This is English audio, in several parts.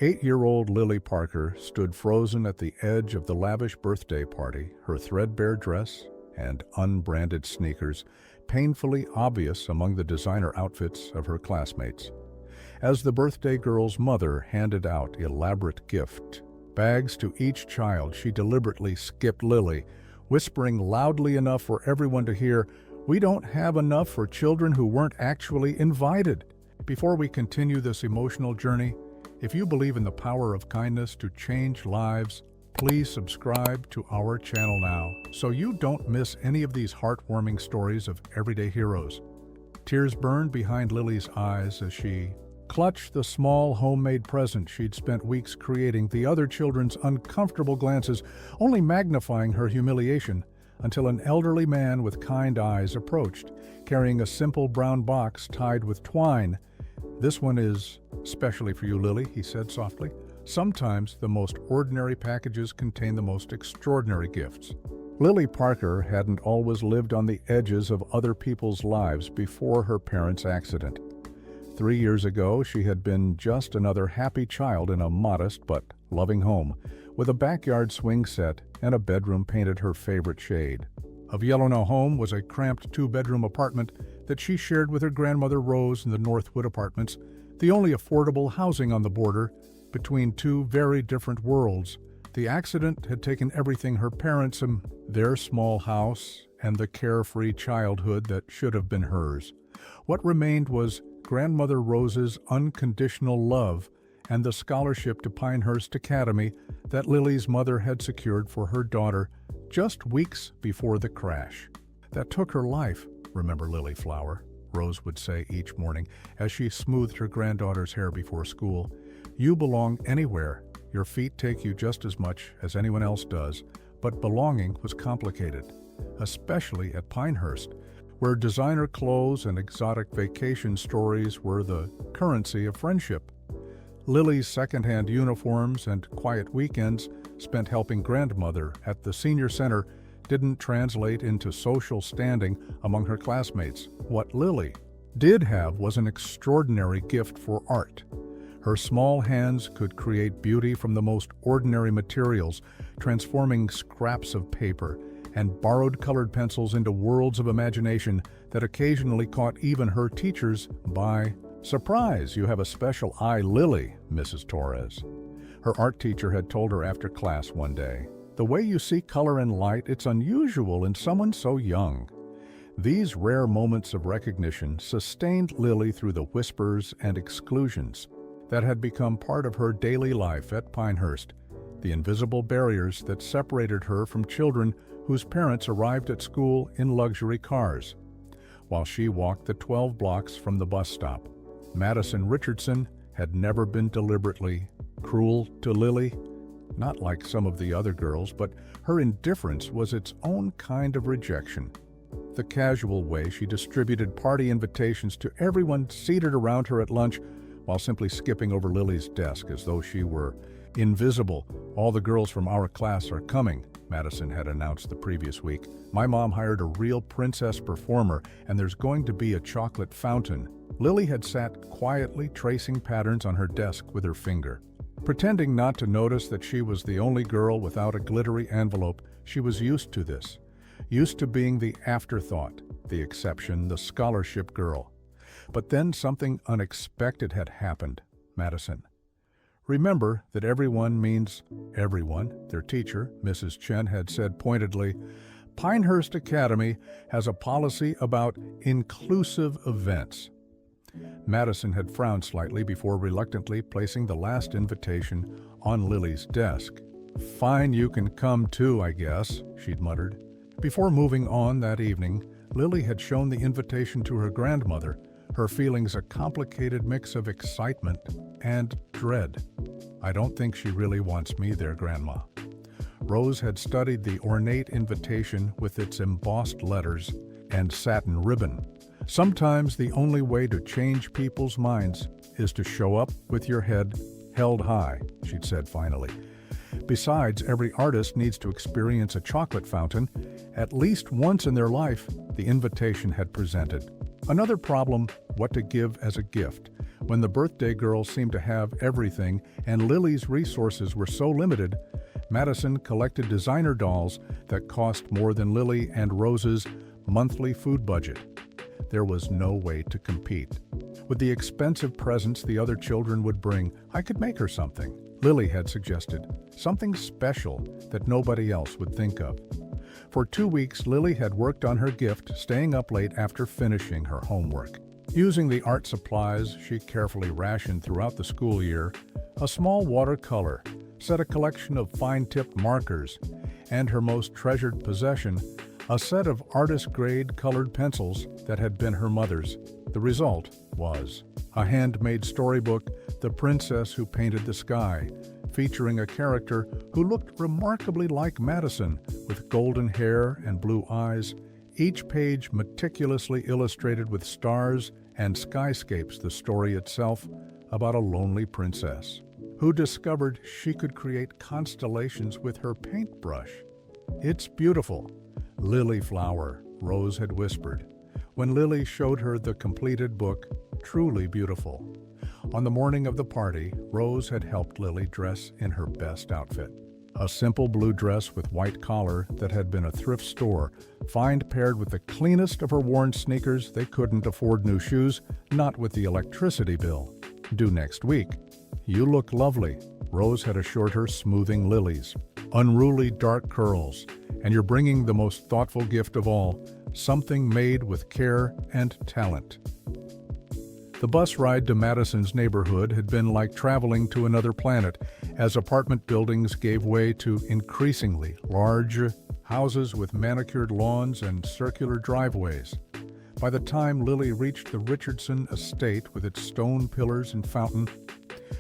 8-year-old Lily Parker stood frozen at the edge of the lavish birthday party, her threadbare dress and unbranded sneakers painfully obvious among the designer outfits of her classmates. As the birthday girl's mother handed out elaborate gift bags to each child, she deliberately skipped Lily, whispering loudly enough for everyone to hear, "We don't have enough for children who weren't actually invited." Before we continue this emotional journey, if you believe in the power of kindness to change lives, please subscribe to our channel now so you don't miss any of these heartwarming stories of everyday heroes. Tears burned behind Lily's eyes as she clutched the small homemade present she'd spent weeks creating, the other children's uncomfortable glances only magnifying her humiliation, until an elderly man with kind eyes approached, carrying a simple brown box tied with twine. "This one is specially for you, Lily," he said softly. "Sometimes the most ordinary packages contain the most extraordinary gifts." Lily Parker hadn't always lived on the edges of other people's lives before her parents' accident. 3 years ago, she had been just another happy child in a modest but loving home, with a backyard swing set and a bedroom painted her favorite shade. Of Yellowknow home was a cramped 2-bedroom apartment that she shared with her grandmother Rose in the Northwood Apartments, the only affordable housing on the border between two very different worlds. The accident had taken everything her parents and their small house and the carefree childhood that should have been hers. What remained was Grandmother Rose's unconditional love and the scholarship to Pinehurst Academy that Lily's mother had secured for her daughter just weeks before the crash. "That took her life, remember, Lily Flower," Rose would say each morning as she smoothed her granddaughter's hair before school. "You belong anywhere. Your feet take you just as much as anyone else does." But belonging was complicated, especially at Pinehurst, where designer clothes and exotic vacation stories were the currency of friendship. Lily's secondhand uniforms and quiet weekends spent helping grandmother at the senior center didn't translate into social standing among her classmates. What Lily did have was an extraordinary gift for art. Her small hands could create beauty from the most ordinary materials, transforming scraps of paper and borrowed colored pencils into worlds of imagination that occasionally caught even her teachers by surprise. "You have a special eye, Lily," Mrs. Torres, her art teacher, had told her after class one day. "The way you see color and light, it's unusual in someone so young." These rare moments of recognition sustained Lily through the whispers and exclusions that had become part of her daily life at Pinehurst, the invisible barriers that separated her from children whose parents arrived at school in luxury cars, while she walked the 12 blocks from the bus stop. Madison Richardson had never been deliberately cruel to Lily, not like some of the other girls, but her indifference was its own kind of rejection. The casual way she distributed party invitations to everyone seated around her at lunch while simply skipping over Lily's desk as though she were invisible. "All the girls from our class are coming," Madison had announced the previous week. "My mom hired a real princess performer, and there's going to be a chocolate fountain." Lily had sat quietly tracing patterns on her desk with her finger. Pretending not to notice that she was the only girl without a glittery envelope, she was used to this. Used to being the afterthought, the exception, the scholarship girl. But then something unexpected had happened. "Madison, remember that everyone means everyone," their teacher, Mrs. Chen, had said pointedly. "Pinehurst Academy has a policy about inclusive events." Madison had frowned slightly before reluctantly placing the last invitation on Lily's desk. "Fine, you can come too, I guess," she'd muttered. Before moving on that evening, Lily had shown the invitation to her grandmother, her feelings a complicated mix of excitement and dread. "I don't think she really wants me there, Grandma." Rose had studied the ornate invitation with its embossed letters and satin ribbon. "Sometimes the only way to change people's minds is to show up with your head held high," she'd said finally. "Besides, every artist needs to experience a chocolate fountain at least once in their life," the invitation had presented. Another problem, what to give as a gift, When the birthday girl seemed to have everything and Lily's resources were so limited, Madison collected designer dolls that cost more than Lily and Rose's monthly food budget. There was no way to compete. With the expensive presents the other children would bring, I could make her something, Lily had suggested, something special that nobody else would think of. For 2 weeks, Lily had worked on her gift, staying up late after finishing her homework. Using the art supplies she carefully rationed throughout the school year, a small watercolor, set a collection of fine-tipped markers, and her most treasured possession, a set of artist-grade colored pencils that had been her mother's. The result was a handmade storybook, The Princess Who Painted the Sky, featuring a character who looked remarkably like Madison, with golden hair and blue eyes, each page meticulously illustrated with stars and skyscapes, the story itself about a lonely princess who discovered she could create constellations with her paintbrush. "It's beautiful, Lily Flower," Rose had whispered, when Lily showed her the completed book, truly beautiful. On the morning of the party, Rose had helped Lily dress in her best outfit. A simple blue dress with white collar that had been a thrift store find paired with the cleanest of her worn sneakers. They couldn't afford new shoes, not with the electricity bill. Due next week. "You look lovely," Rose had assured her, smoothing Lily's unruly dark curls. "And you're bringing the most thoughtful gift of all, something made with care and talent." The bus ride to Madison's neighborhood had been like traveling to another planet, as apartment buildings gave way to increasingly large houses with manicured lawns and circular driveways. By the time Lily reached the Richardson estate with its stone pillars and fountain,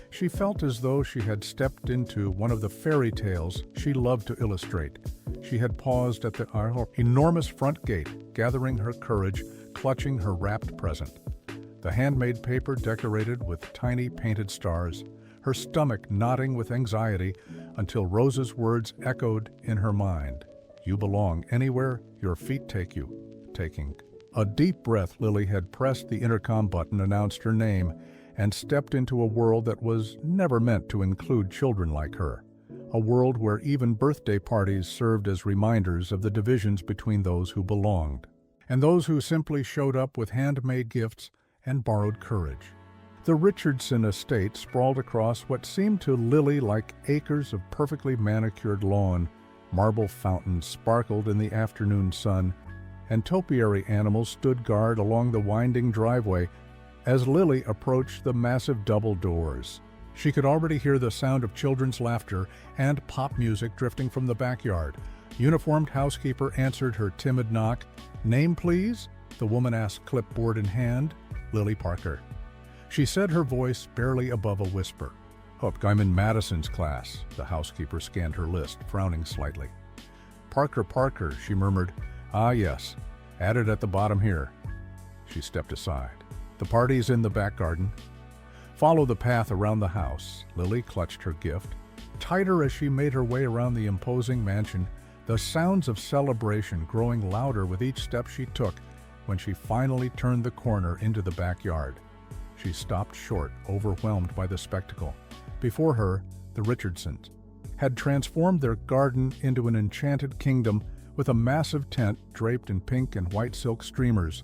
she felt as though she had stepped into one of the fairy tales she loved to illustrate. She had paused at the enormous front gate, gathering her courage, clutching her wrapped present. The handmade paper decorated with tiny painted stars, her stomach knotting with anxiety until Rose's words echoed in her mind. "You belong anywhere your feet take you." Taking a deep breath, Lily had pressed the intercom button, announced her name, and stepped into a world that was never meant to include children like her. A world where even birthday parties served as reminders of the divisions between those who belonged, and those who simply showed up with handmade gifts and borrowed courage. The Richardson estate sprawled across what seemed to Lily like acres of perfectly manicured lawn. Marble fountains sparkled in the afternoon sun, and topiary animals stood guard along the winding driveway as Lily approached the massive double doors. She could already hear the sound of children's laughter and pop music drifting from the backyard. Uniformed housekeeper answered her timid knock. "Name, please?" the woman asked, clipboard in hand. "Lily Parker." She said, her voice barely above a whisper. "Hook, I'm in Madison's class." The housekeeper scanned her list, frowning slightly. Parker, she murmured. "Ah, yes. Added at the bottom here." She stepped aside. "The party's in the back garden." "Follow the path around the house." Lily clutched her gift. Tighter as she made her way around the imposing mansion, the sounds of celebration growing louder with each step she took. When she finally turned the corner into the backyard, she stopped short, overwhelmed by the spectacle. Before her, the Richardsons had transformed their garden into an enchanted kingdom with a massive tent draped in pink and white silk streamers.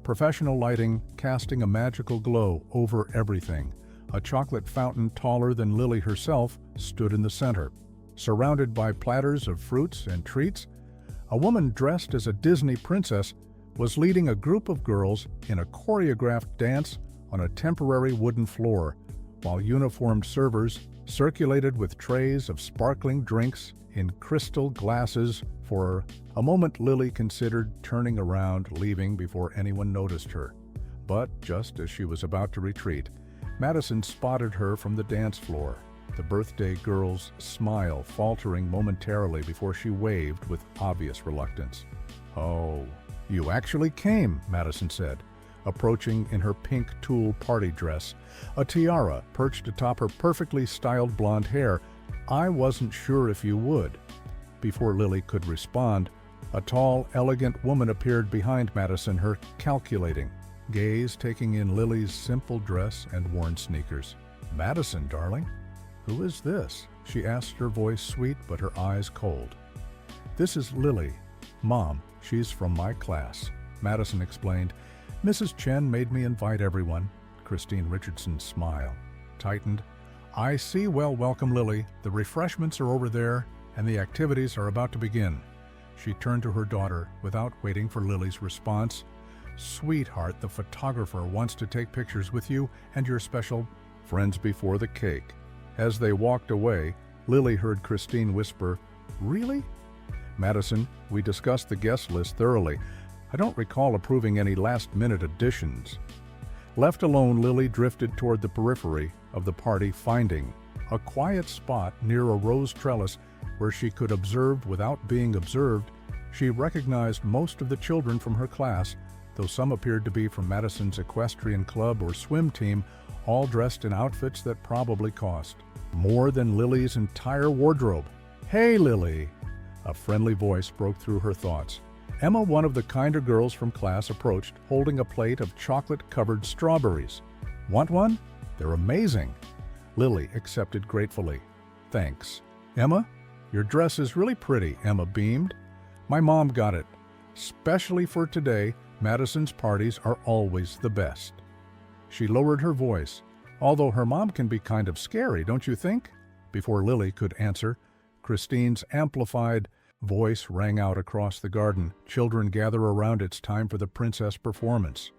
Professional lighting casting a magical glow over everything. A chocolate fountain taller than Lily herself stood in the center. Surrounded by platters of fruits and treats, a woman dressed as a Disney princess was leading a group of girls in a choreographed dance on a temporary wooden floor, while uniformed servers circulated with trays of sparkling drinks in crystal glasses. For a moment, Lily considered turning around, leaving before anyone noticed her. But just as she was about to retreat, Madison spotted her from the dance floor, the birthday girl's smile faltering momentarily before she waved with obvious reluctance. "Oh, you actually came," Madison said, approaching in her pink tulle party dress, a tiara perched atop her perfectly styled blonde hair. "I wasn't sure if you would." Before Lily could respond, a tall, elegant woman appeared behind Madison, her calculating. gaze taking in Lily's simple dress and worn sneakers. "Madison, darling, who is this?" she asked, her voice sweet but her eyes cold. "This is Lily. Mom, she's from my class," Madison explained. "Mrs. Chen made me invite everyone." Christine Richardson's smile tightened. "I see. Well, welcome, Lily. The refreshments are over there, and the activities are about to begin." She turned to her daughter without waiting for Lily's response. "Sweetheart, the photographer wants to take pictures with you and your special friends before the cake." As they walked away, Lily heard Christine whisper, "Really?" "Madison, we discussed the guest list thoroughly. I don't recall approving any last-minute additions." Left alone, Lily drifted toward the periphery of the party, finding a quiet spot near a rose trellis where she could observe without being observed. She recognized most of the children from her class, though some appeared to be from Madison's equestrian club or swim team, all dressed in outfits that probably cost more than Lily's entire wardrobe. "Hey, Lily!" A friendly voice broke through her thoughts. Emma, one of the kinder girls from class, approached, holding a plate of chocolate-covered strawberries. "Want one? They're amazing." Lily accepted gratefully. "Thanks." "Emma, your dress is really pretty," Emma beamed. "My mom got it. Specially for today, Madison's parties are always the best." She lowered her voice. "Although her mom can be kind of scary, don't you think?" Before Lily could answer, Christine's amplified voice rang out across the garden. "Children, gather around. It's time for the princess performance."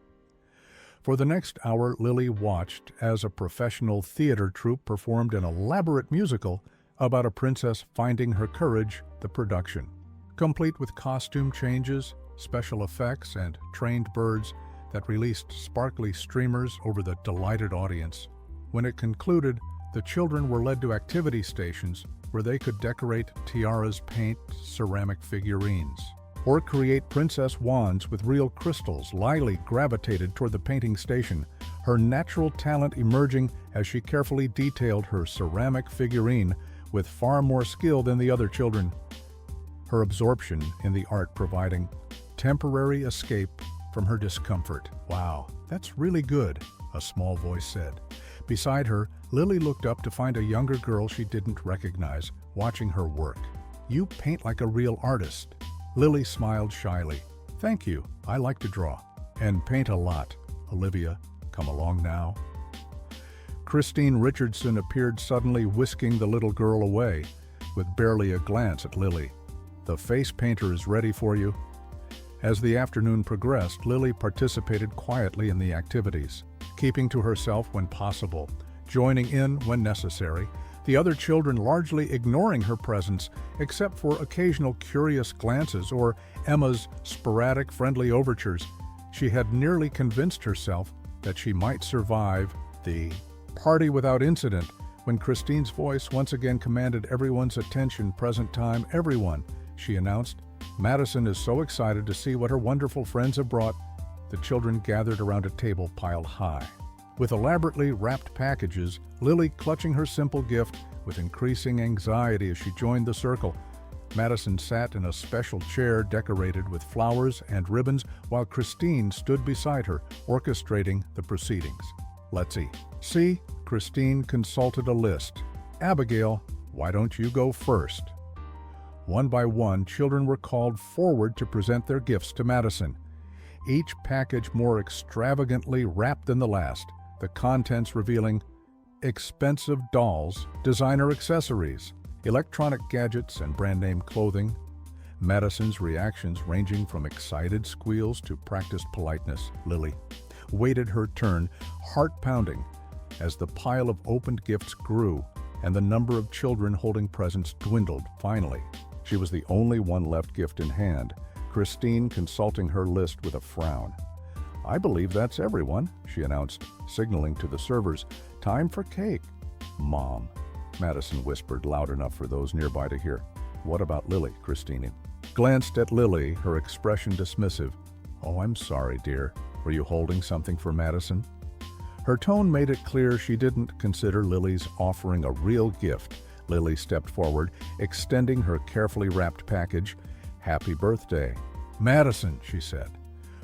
For the next hour, Lily watched as a professional theater troupe performed an elaborate musical about a princess finding her courage. The production, complete with costume changes, special effects, and trained birds that released sparkly streamers over the delighted audience. When it concluded, the children were led to activity stations where they could decorate tiaras, paint ceramic figurines, or create princess wands with real crystals. Lily gravitated toward the painting station, her natural talent emerging as she carefully detailed her ceramic figurine with far more skill than the other children, her absorption in the art providing temporary escape from her discomfort. "Wow, that's really good," a small voice said. Beside her, Lily looked up to find a younger girl she didn't recognize, watching her work. "You paint like a real artist." Lily smiled shyly. "Thank you. I like to draw. And paint a lot. Olivia, come along now." Christine Richardson appeared suddenly, whisking the little girl away, with barely a glance at Lily. "The face painter is ready for you." As the afternoon progressed, Lily participated quietly in the activities, keeping to herself when possible, joining in when necessary, the other children largely ignoring her presence except for occasional curious glances or Emma's sporadic friendly overtures. She had nearly convinced herself that she might survive the party without incident when Christine's voice once again commanded everyone's attention. "Present time, everyone," she announced. "Madison is so excited to see what her wonderful friends have brought." The children gathered around a table piled high, with elaborately wrapped packages, Lily clutching her simple gift with increasing anxiety as she joined the circle. Madison sat in a special chair decorated with flowers and ribbons, while Christine stood beside her, orchestrating the proceedings. "Let's see." "See?" Christine consulted a list. "Abigail, why don't you go first?" One by one, children were called forward to present their gifts to Madison, each package more extravagantly wrapped than the last, the contents revealing expensive dolls, designer accessories, electronic gadgets, and brand-name clothing. Madison's reactions ranging from excited squeals to practiced politeness. Lily waited her turn, heart-pounding, as the pile of opened gifts grew and the number of children holding presents dwindled. Finally, she was the only one left, gift in hand, Christine consulting her list with a frown. "I believe that's everyone," she announced, signaling to the servers. "Time for cake." "Mom," Madison whispered loud enough for those nearby to hear. "What about Lily?" Christine glanced at Lily, her expression dismissive. "Oh, I'm sorry, dear. Were you holding something for Madison?" Her tone made it clear she didn't consider Lily's offering a real gift. Lily stepped forward, extending her carefully wrapped package. "Happy birthday." "Madison," she said,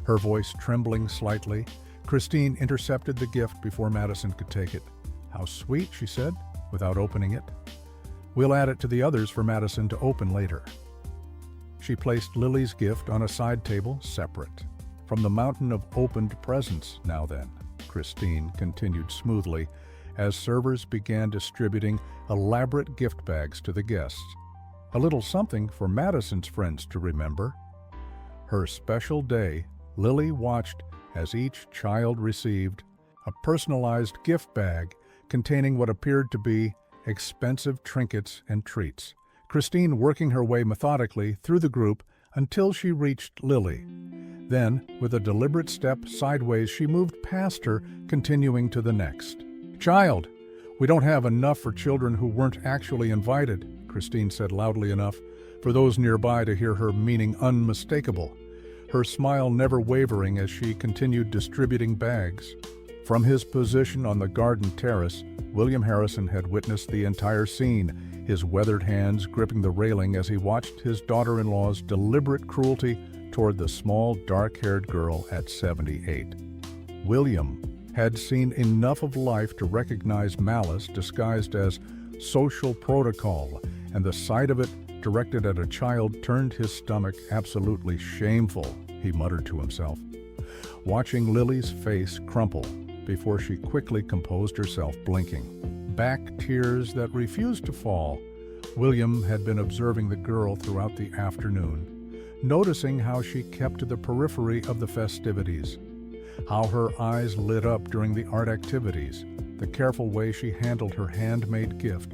her voice trembling slightly. Christine intercepted the gift before Madison could take it. "How sweet," she said, without opening it. "We'll add it to the others for Madison to open later." She placed Lily's gift on a side table, separate from the mountain of opened presents. "Now then," Christine continued smoothly, as servers began distributing elaborate gift bags to the guests. "A little something for Madison's friends to remember." Her special day, Lily watched as each child received a personalized gift bag containing what appeared to be expensive trinkets and treats. Christine working her way methodically through the group until she reached Lily. Then, with a deliberate step sideways, she moved past her, continuing to the next. "Child, we don't have enough for children who weren't actually invited," Christine said loudly enough for those nearby to hear her meaning unmistakable, her smile never wavering as she continued distributing bags. From his position on the garden terrace, William Harrison had witnessed the entire scene, his weathered hands gripping the railing as he watched his daughter-in-law's deliberate cruelty toward the small, dark-haired girl at 78. William had seen enough of life to recognize malice disguised as social protocol, and the sight of it directed at a child turned his stomach absolutely shameful, he muttered to himself. Watching Lily's face crumple before she quickly composed herself, blinking back tears that refused to fall, William had been observing the girl throughout the afternoon, noticing how she kept to the periphery of the festivities, how her eyes lit up during the art activities, the careful way she handled her handmade gift.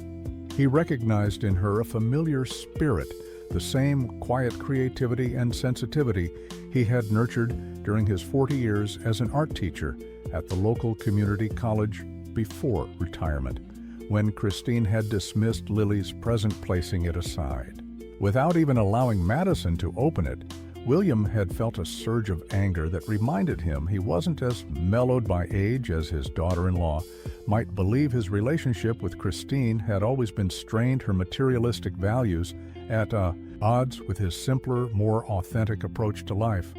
He recognized in her a familiar spirit, the same quiet creativity and sensitivity he had nurtured during his 40 years as an art teacher at the local community college before retirement, when Christine had dismissed Lily's present, placing it aside. Without even allowing Madison to open it, William had felt a surge of anger that reminded him he wasn't as mellowed by age as his daughter-in-law might believe. His relationship with Christine had always been strained, her materialistic values at odds with his simpler, more authentic approach to life.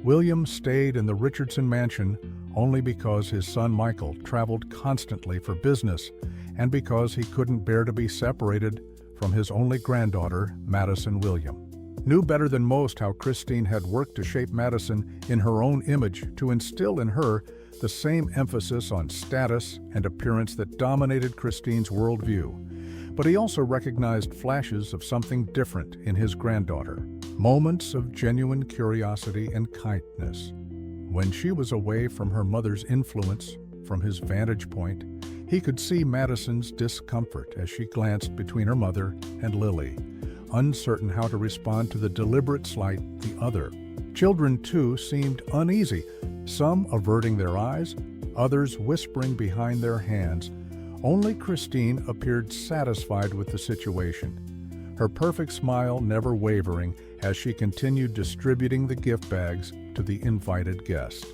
William stayed in the Richardson mansion only because his son Michael traveled constantly for business and because he couldn't bear to be separated from his only granddaughter, Madison William. Knew better than most how Christine had worked to shape Madison in her own image, to instill in her the same emphasis on status and appearance that dominated Christine's worldview. But he also recognized flashes of something different in his granddaughter, moments of genuine curiosity and kindness. When she was away from her mother's influence, from his vantage point, he could see Madison's discomfort as she glanced between her mother and Lily, uncertain how to respond to the deliberate slight the other. Children, too, seemed uneasy, some averting their eyes, others whispering behind their hands. Only Christine appeared satisfied with the situation, her perfect smile never wavering as she continued distributing the gift bags to the invited guests.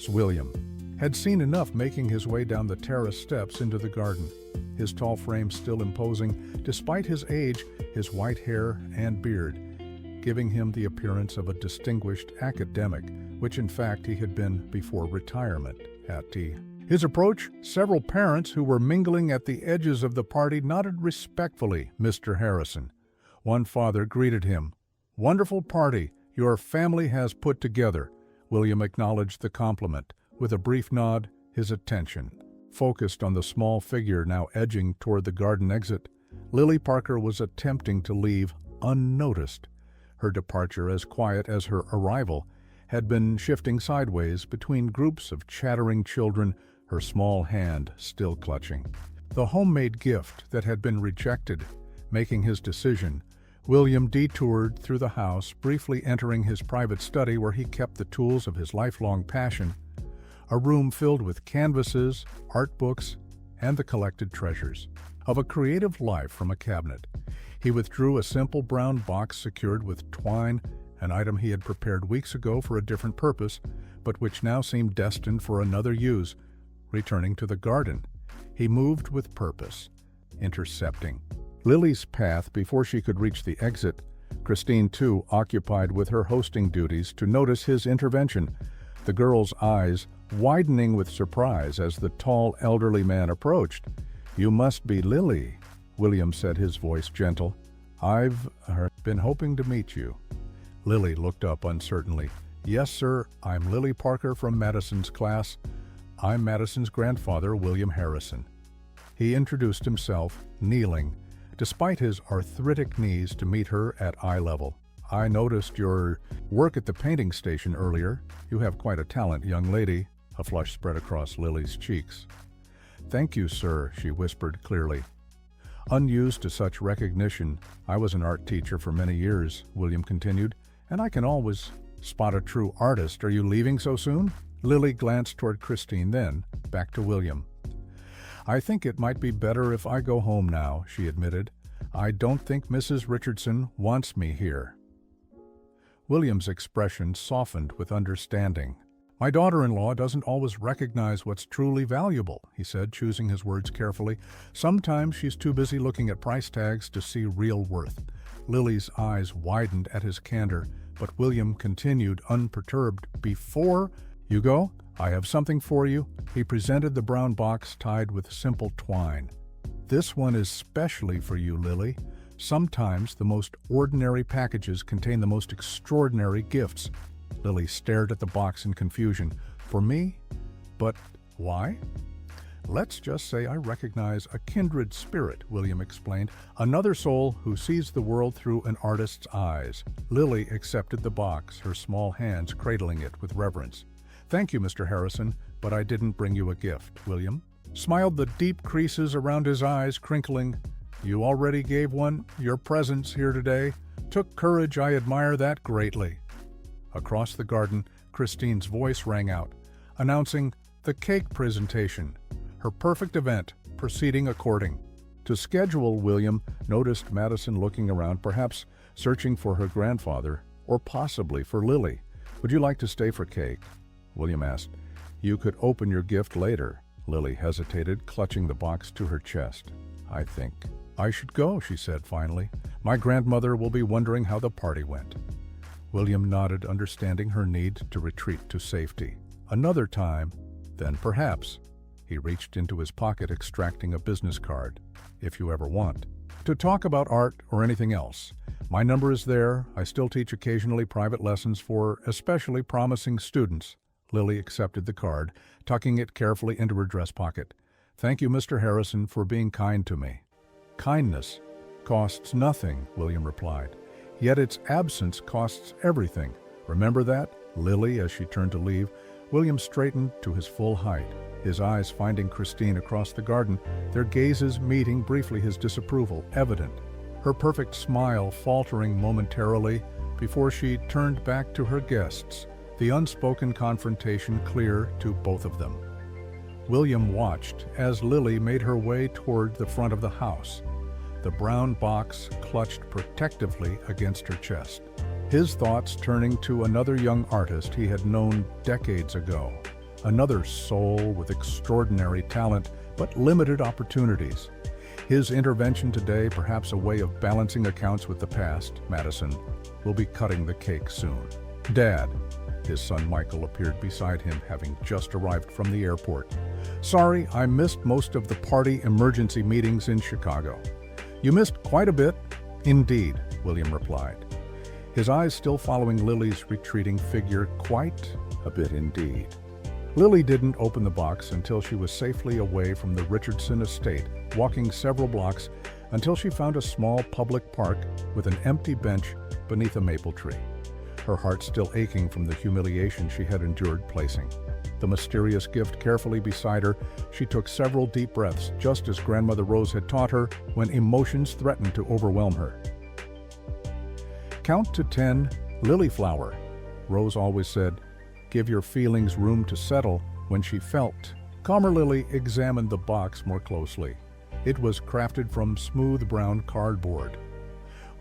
William had seen enough making his way down the terrace steps into the garden, his tall frame still imposing despite his age, his white hair and beard giving him the appearance of a distinguished academic, which in fact he had been before retirement. At his approach, several parents who were mingling at the edges of the party nodded respectfully. Mr. Harrison, one father, greeted him. "Wonderful party your family has put together." William acknowledged the compliment with a brief nod, his attention focused on the small figure now edging toward the garden exit. Lily Parker was attempting to leave unnoticed. Her departure, as quiet as her arrival, had been shifting sideways between groups of chattering children, her small hand still clutching the homemade gift that had been rejected. Making his decision, William detoured through the house, briefly entering his private study where he kept the tools of his lifelong passion, a room filled with canvases, art books, and the collected treasures of a creative life from a cabinet. He withdrew a simple brown box secured with twine, an item he had prepared weeks ago for a different purpose, but which now seemed destined for another use. Returning to the garden, he moved with purpose, intercepting Lily's path before she could reach the exit. Christine, too, occupied with her hosting duties, to notice his intervention. The girl's eyes, widening with surprise as the tall, elderly man approached. "You must be Lily," William said, his voice gentle. "I've been hoping to meet you." Lily looked up uncertainly. "Yes, sir, I'm Lily Parker from Madison's class. I'm Madison's grandfather, William Harrison." He introduced himself, kneeling, despite his arthritic knees, to meet her at eye level. "I noticed your work at the painting station earlier. You have quite a talent, young lady." A flush spread across Lily's cheeks. "Thank you, sir," she whispered clearly. "Unused to such recognition, I was an art teacher for many years," William continued, "and I can always spot a true artist. Are you leaving so soon?" Lily glanced toward Christine, then back to William. "I think it might be better if I go home now," she admitted. "I don't think Mrs. Richardson wants me here." William's expression softened with understanding. "My daughter-in-law doesn't always recognize what's truly valuable," he said, choosing his words carefully. "Sometimes she's too busy looking at price tags to see real worth." Lily's eyes widened at his candor, but William continued unperturbed. "Before you go, I have something for you." He presented the brown box tied with simple twine. "This one is specially for you, Lily. Sometimes the most ordinary packages contain the most extraordinary gifts." Lily stared at the box in confusion. "For me? But why?" "Let's just say I recognize a kindred spirit," William explained. "Another soul who sees the world through an artist's eyes." Lily accepted the box, her small hands cradling it with reverence. "Thank you, Mr. Harrison, but I didn't bring you a gift." William smiled, the deep creases around his eyes crinkling. "You already gave one. Your presence here today took courage. I admire that greatly." Across the garden, Christine's voice rang out, announcing the cake presentation, her perfect event proceeding according to schedule. William noticed Madison looking around, perhaps searching for her grandfather, or possibly for Lily. "Would you like to stay for cake?" William asked. "You could open your gift later." Lily hesitated, clutching the box to her chest. "I think I should go," she said finally. "My grandmother will be wondering how the party went." William nodded, understanding her need to retreat to safety. "Another time, then perhaps." He reached into his pocket, extracting a business card. "If you ever want to talk about art or anything else, my number is there. I still teach occasionally private lessons for especially promising students." Lily accepted the card, tucking it carefully into her dress pocket. "Thank you, Mr. Harrison, for being kind to me." "Kindness costs nothing," William replied. "Yet its absence costs everything. Remember that?" Lily, as she turned to leave, William straightened to his full height, his eyes finding Christine across the garden, their gazes meeting briefly, his disapproval evident, her perfect smile faltering momentarily before she turned back to her guests, the unspoken confrontation clear to both of them. William watched as Lily made her way toward the front of the house, the brown box clutched protectively against her chest, his thoughts turning to another young artist he had known decades ago, another soul with extraordinary talent but limited opportunities. His intervention today, perhaps a way of balancing accounts with the past. Madison will be cutting the cake soon. "Dad," his son Michael appeared beside him, having just arrived from the airport. "Sorry, I missed most of the party emergency meetings in Chicago." "You missed quite a bit." "Indeed," William replied, his eyes still following Lily's retreating figure. "Quite a bit indeed." Lily didn't open the box until she was safely away from the Richardson estate, walking several blocks until she found a small public park with an empty bench beneath a maple tree, her heart still aching from the humiliation she had endured placing the mysterious gift carefully beside her. She took several deep breaths, just as Grandmother Rose had taught her when emotions threatened to overwhelm her. "Count to 10, Lily Flower," Rose always said. "Give your feelings room to settle." When she felt calmer, Lily examined the box more closely. It was crafted from smooth brown cardboard,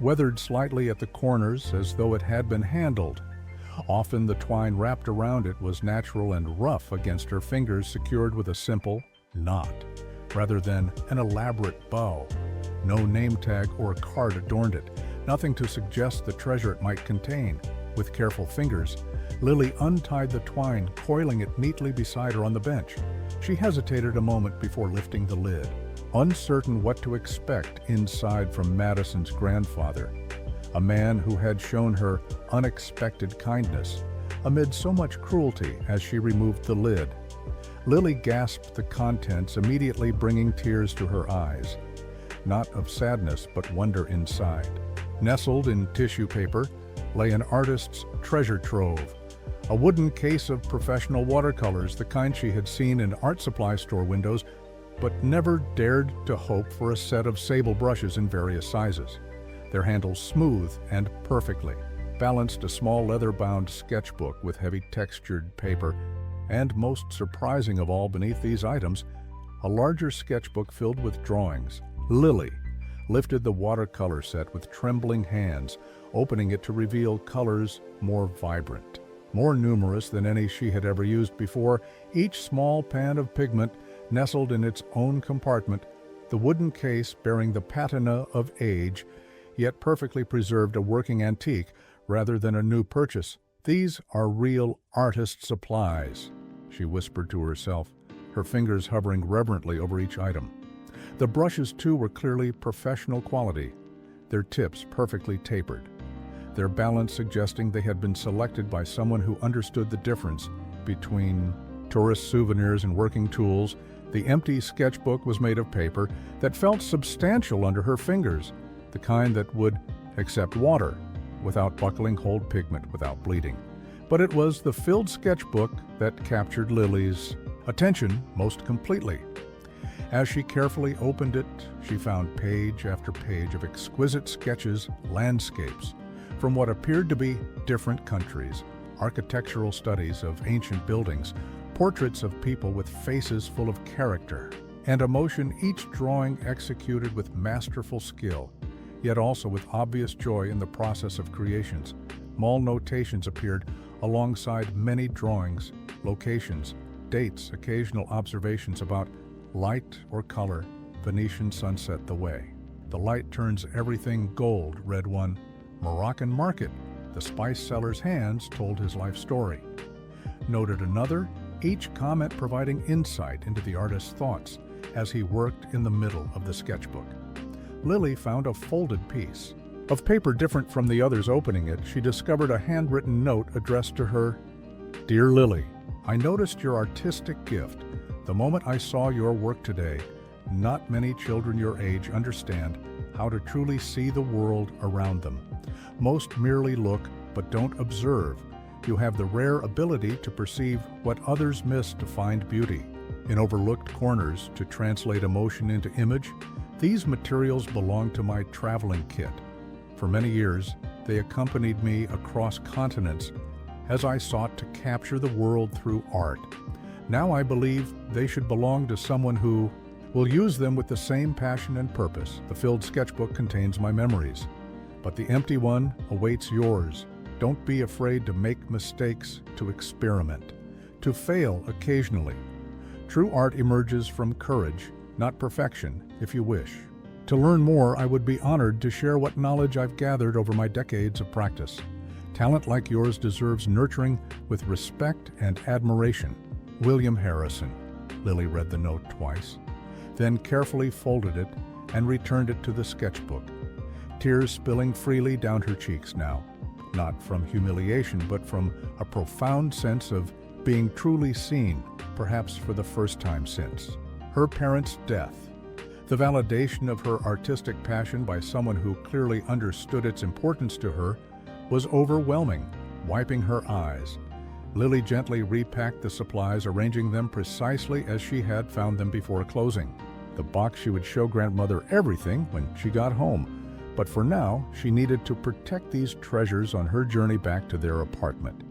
weathered slightly at the corners as though it had been handled. Often the twine wrapped around it was natural and rough against her fingers, secured with a simple knot, rather than an elaborate bow. No name tag or card adorned it, nothing to suggest the treasure it might contain. With careful fingers, Lily untied the twine, coiling it neatly beside her on the bench. She hesitated a moment before lifting the lid, uncertain what to expect inside from Madison's grandfather, a man who had shown her unexpected kindness amid so much cruelty. As she removed the lid, Lily gasped the contents, immediately bringing tears to her eyes, not of sadness but wonder inside. Nestled in tissue paper lay an artist's treasure trove, a wooden case of professional watercolors, the kind she had seen in art supply store windows, but never dared to hope for a set of sable brushes in various sizes. Their handles smooth and perfectly balanced a small leather-bound sketchbook with heavy textured paper, and most surprising of all, beneath these items, a larger sketchbook filled with drawings. Lily lifted the watercolor set with trembling hands, opening it to reveal colors more vibrant, more numerous than any she had ever used before, each small pan of pigment nestled in its own compartment, the wooden case bearing the patina of age, yet perfectly preserved, a working antique rather than a new purchase. "These are real artist supplies," she whispered to herself, her fingers hovering reverently over each item. The brushes, too, were clearly professional quality, their tips perfectly tapered, their balance suggesting they had been selected by someone who understood the difference between tourist souvenirs and working tools. The empty sketchbook was made of paper that felt substantial under her fingers, the kind that would accept water without buckling, hold pigment without bleeding. But it was the filled sketchbook that captured Lily's attention most completely. As she carefully opened it, she found page after page of exquisite sketches, landscapes, from what appeared to be different countries, architectural studies of ancient buildings, portraits of people with faces full of character and emotion, each drawing executed with masterful skill, yet also with obvious joy in the process of creations. Small notations appeared alongside many drawings, locations, dates, occasional observations about light or color. "Venetian sunset the way. The light turns everything gold," read one. "Moroccan market. The spice seller's hands told his life story," noted another, each comment providing insight into the artist's thoughts as he worked in the middle of the sketchbook. Lily found a folded piece of paper different from the others. Opening it, she discovered a handwritten note addressed to her. "Dear Lily, I noticed your artistic gift the moment I saw your work today. Not many children your age understand how to truly see the world around them. Most merely look but don't observe. You have the rare ability to perceive what others miss, to find beauty in overlooked corners, to translate emotion into image. These materials belong to my traveling kit. For many years, they accompanied me across continents as I sought to capture the world through art. Now I believe they should belong to someone who will use them with the same passion and purpose. The filled sketchbook contains my memories, but the empty one awaits yours. Don't be afraid to make mistakes, to experiment, to fail occasionally. True art emerges from courage, not perfection, if you wish. To learn more, I would be honored to share what knowledge I've gathered over my decades of practice. Talent like yours deserves nurturing with respect and admiration. William Harrison." Lily read the note twice, then carefully folded it and returned it to the sketchbook, tears spilling freely down her cheeks now, not from humiliation but from a profound sense of being truly seen, perhaps for the first time since her parents' death. The validation of her artistic passion by someone who clearly understood its importance to her was overwhelming. Wiping her eyes, Lily gently repacked the supplies, arranging them precisely as she had found them before closing. The box she would show grandmother everything when she got home, but for now she needed to protect these treasures on her journey back to their apartment.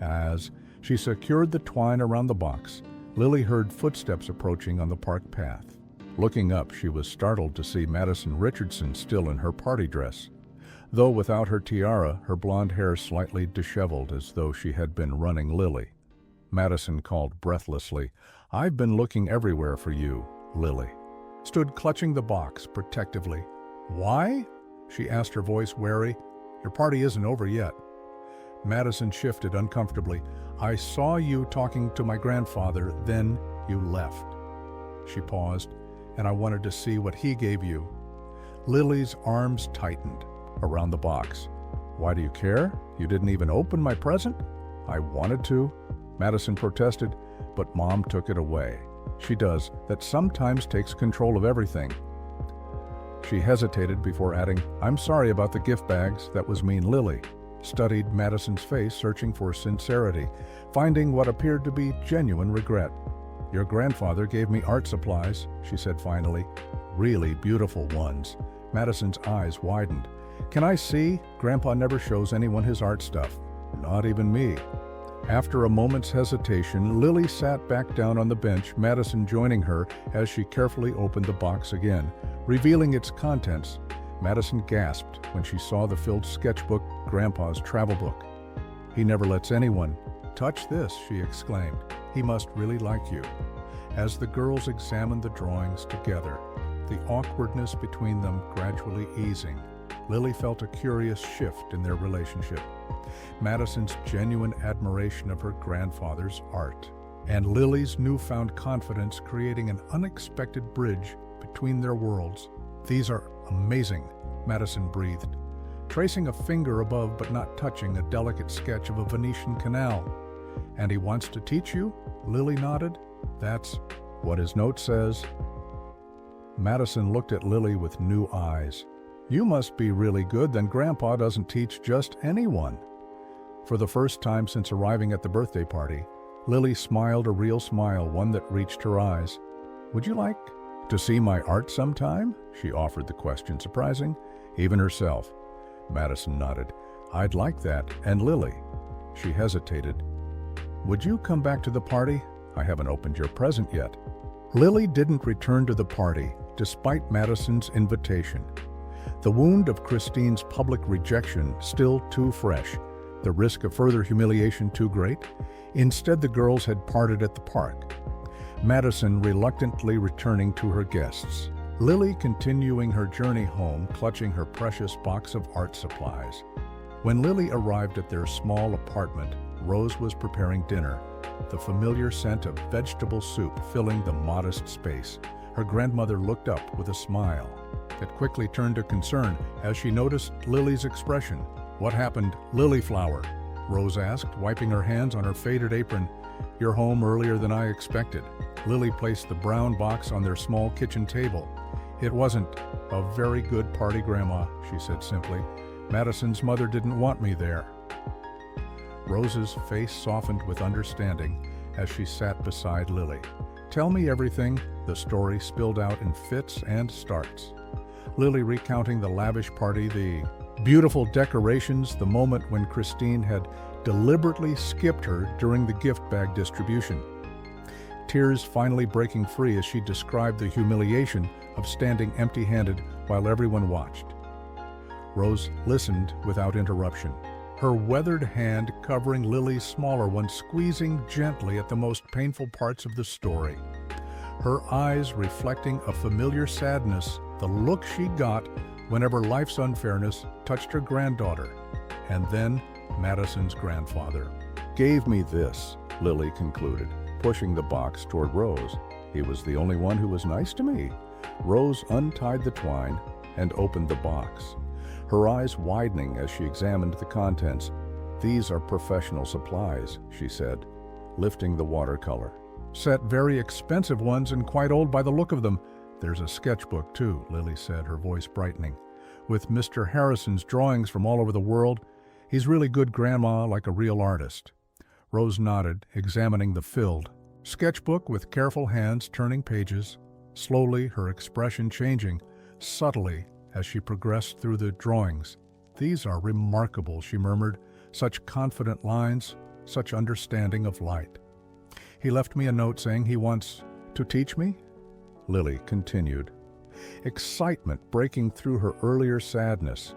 As she secured the twine around the box, Lily heard footsteps approaching on the park path. Looking up, she was startled to see Madison Richardson still in her party dress, though without her tiara, her blonde hair slightly disheveled as though she had been running Lily. Madison called breathlessly, "I've been looking everywhere for you." Lily stood clutching the box protectively. "Why?" she asked, her voice wary. "Your party isn't over yet." Madison shifted uncomfortably. I saw you talking to my grandfather, then you left. She paused, and I wanted to see what he gave you. Lily's arms tightened around the box. Why do you care? You didn't even open my present? I wanted to, Madison protested, but Mom took it away. She does. That sometimes takes control of everything. She hesitated before adding, I'm sorry about the gift bags. That was mean. Lily studied Madison's face, searching for sincerity, finding what appeared to be genuine regret. Your grandfather gave me art supplies, she said finally. Really beautiful ones. Madison's eyes widened. Can I see? Grandpa never shows anyone his art stuff. Not even me. After a moment's hesitation, Lily sat back down on the bench, Madison joining her as she carefully opened the box again, revealing its contents. Madison gasped when she saw the filled sketchbook, Grandpa's travel book. He never lets anyone touch this, she exclaimed. He must really like you. As the girls examined the drawings together, the awkwardness between them gradually easing, Lily felt a curious shift in their relationship. Madison's genuine admiration of her grandfather's art, and Lily's newfound confidence creating an unexpected bridge between their worlds. These are amazing, Madison breathed, tracing a finger above but not touching a delicate sketch of a Venetian canal. And he wants to teach you? Lily nodded. That's what his note says. Madison looked at Lily with new eyes. You must be really good, then Grandpa doesn't teach just anyone. For the first time since arriving at the birthday party, Lily smiled a real smile, one that reached her eyes. Would you like to see my art sometime? She offered the question, surprising even herself. Madison nodded. I'd like that. And Lily? She hesitated. Would you come back to the party? I haven't opened your present yet. Lily didn't return to the party, despite Madison's invitation. The wound of Christine's public rejection still too fresh, the risk of further humiliation too great. Instead, the girls had parted at the park, Madison reluctantly returning to her guests, Lily continuing her journey home, clutching her precious box of art supplies. When Lily arrived at their small apartment, Rose was preparing dinner, the familiar scent of vegetable soup filling the modest space. Her grandmother looked up with a smile that quickly turned to concern as she noticed Lily's expression. What happened, Lilyflower? Rose asked, wiping her hands on her faded apron. You're home earlier than I expected. Lily placed the brown box on their small kitchen table. It wasn't a very good party, Grandma, she said simply. Madison's mother didn't want me there. Rose's face softened with understanding as she sat beside Lily. Tell me everything. The story spilled out in fits and starts. Lily recounting the lavish party, the beautiful decorations, the moment when Christine had deliberately skipped her during the gift bag distribution. Tears finally breaking free as she described the humiliation of standing empty-handed while everyone watched. Rose listened without interruption, her weathered hand covering Lily's smaller one, squeezing gently at the most painful parts of the story. Her eyes reflecting a familiar sadness, the look she got whenever life's unfairness touched her granddaughter. And then Madison's grandfather gave me this, Lily concluded, pushing the box toward Rose. He was the only one who was nice to me. Rose untied the twine and opened the box, her eyes widening as she examined the contents. These are professional supplies, she said, lifting the watercolor set. Very expensive ones and quite old by the look of them. There's a sketchbook too, Lily said, her voice brightening, with Mr. Harrison's drawings from all over the world. He's really good, Grandma, like a real artist. Rose nodded, examining the filled sketchbook with careful hands turning pages, slowly her expression changing, subtly as she progressed through the drawings. These are remarkable, she murmured, such confident lines, such understanding of light. He left me a note saying he wants to teach me? Lily continued, excitement breaking through her earlier sadness.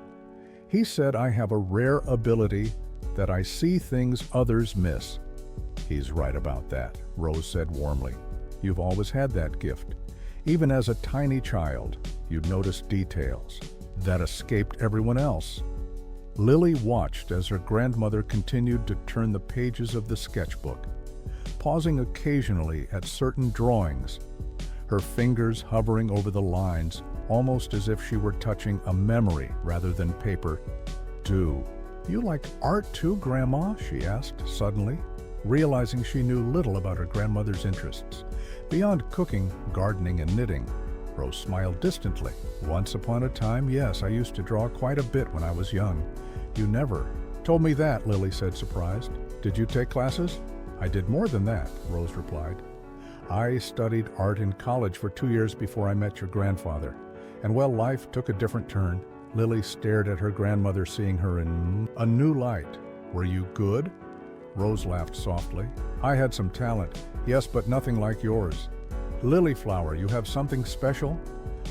He said I have a rare ability that I see things others miss. He's right about that, Rose said warmly. You've always had that gift. Even as a tiny child, you'd notice details that escaped everyone else. Lily watched as her grandmother continued to turn the pages of the sketchbook, pausing occasionally at certain drawings, her fingers hovering over the lines, almost as if she were touching a memory rather than paper. "Do you like art too, Grandma?" she asked suddenly, realizing she knew little about her grandmother's interests. Beyond cooking, gardening, and knitting, Rose smiled distantly. "Once upon a time, yes, I used to draw quite a bit when I was young." "You never told me that," Lily said, surprised. "Did you take classes?" "I did more than that," Rose replied. "I studied art in college for 2 years before I met your grandfather. And well, life took a different turn." Lily stared at her grandmother, seeing her in a new light. "Were you good?" Rose laughed softly. "I had some talent, yes, but nothing like yours. Lily Flower, you have something special,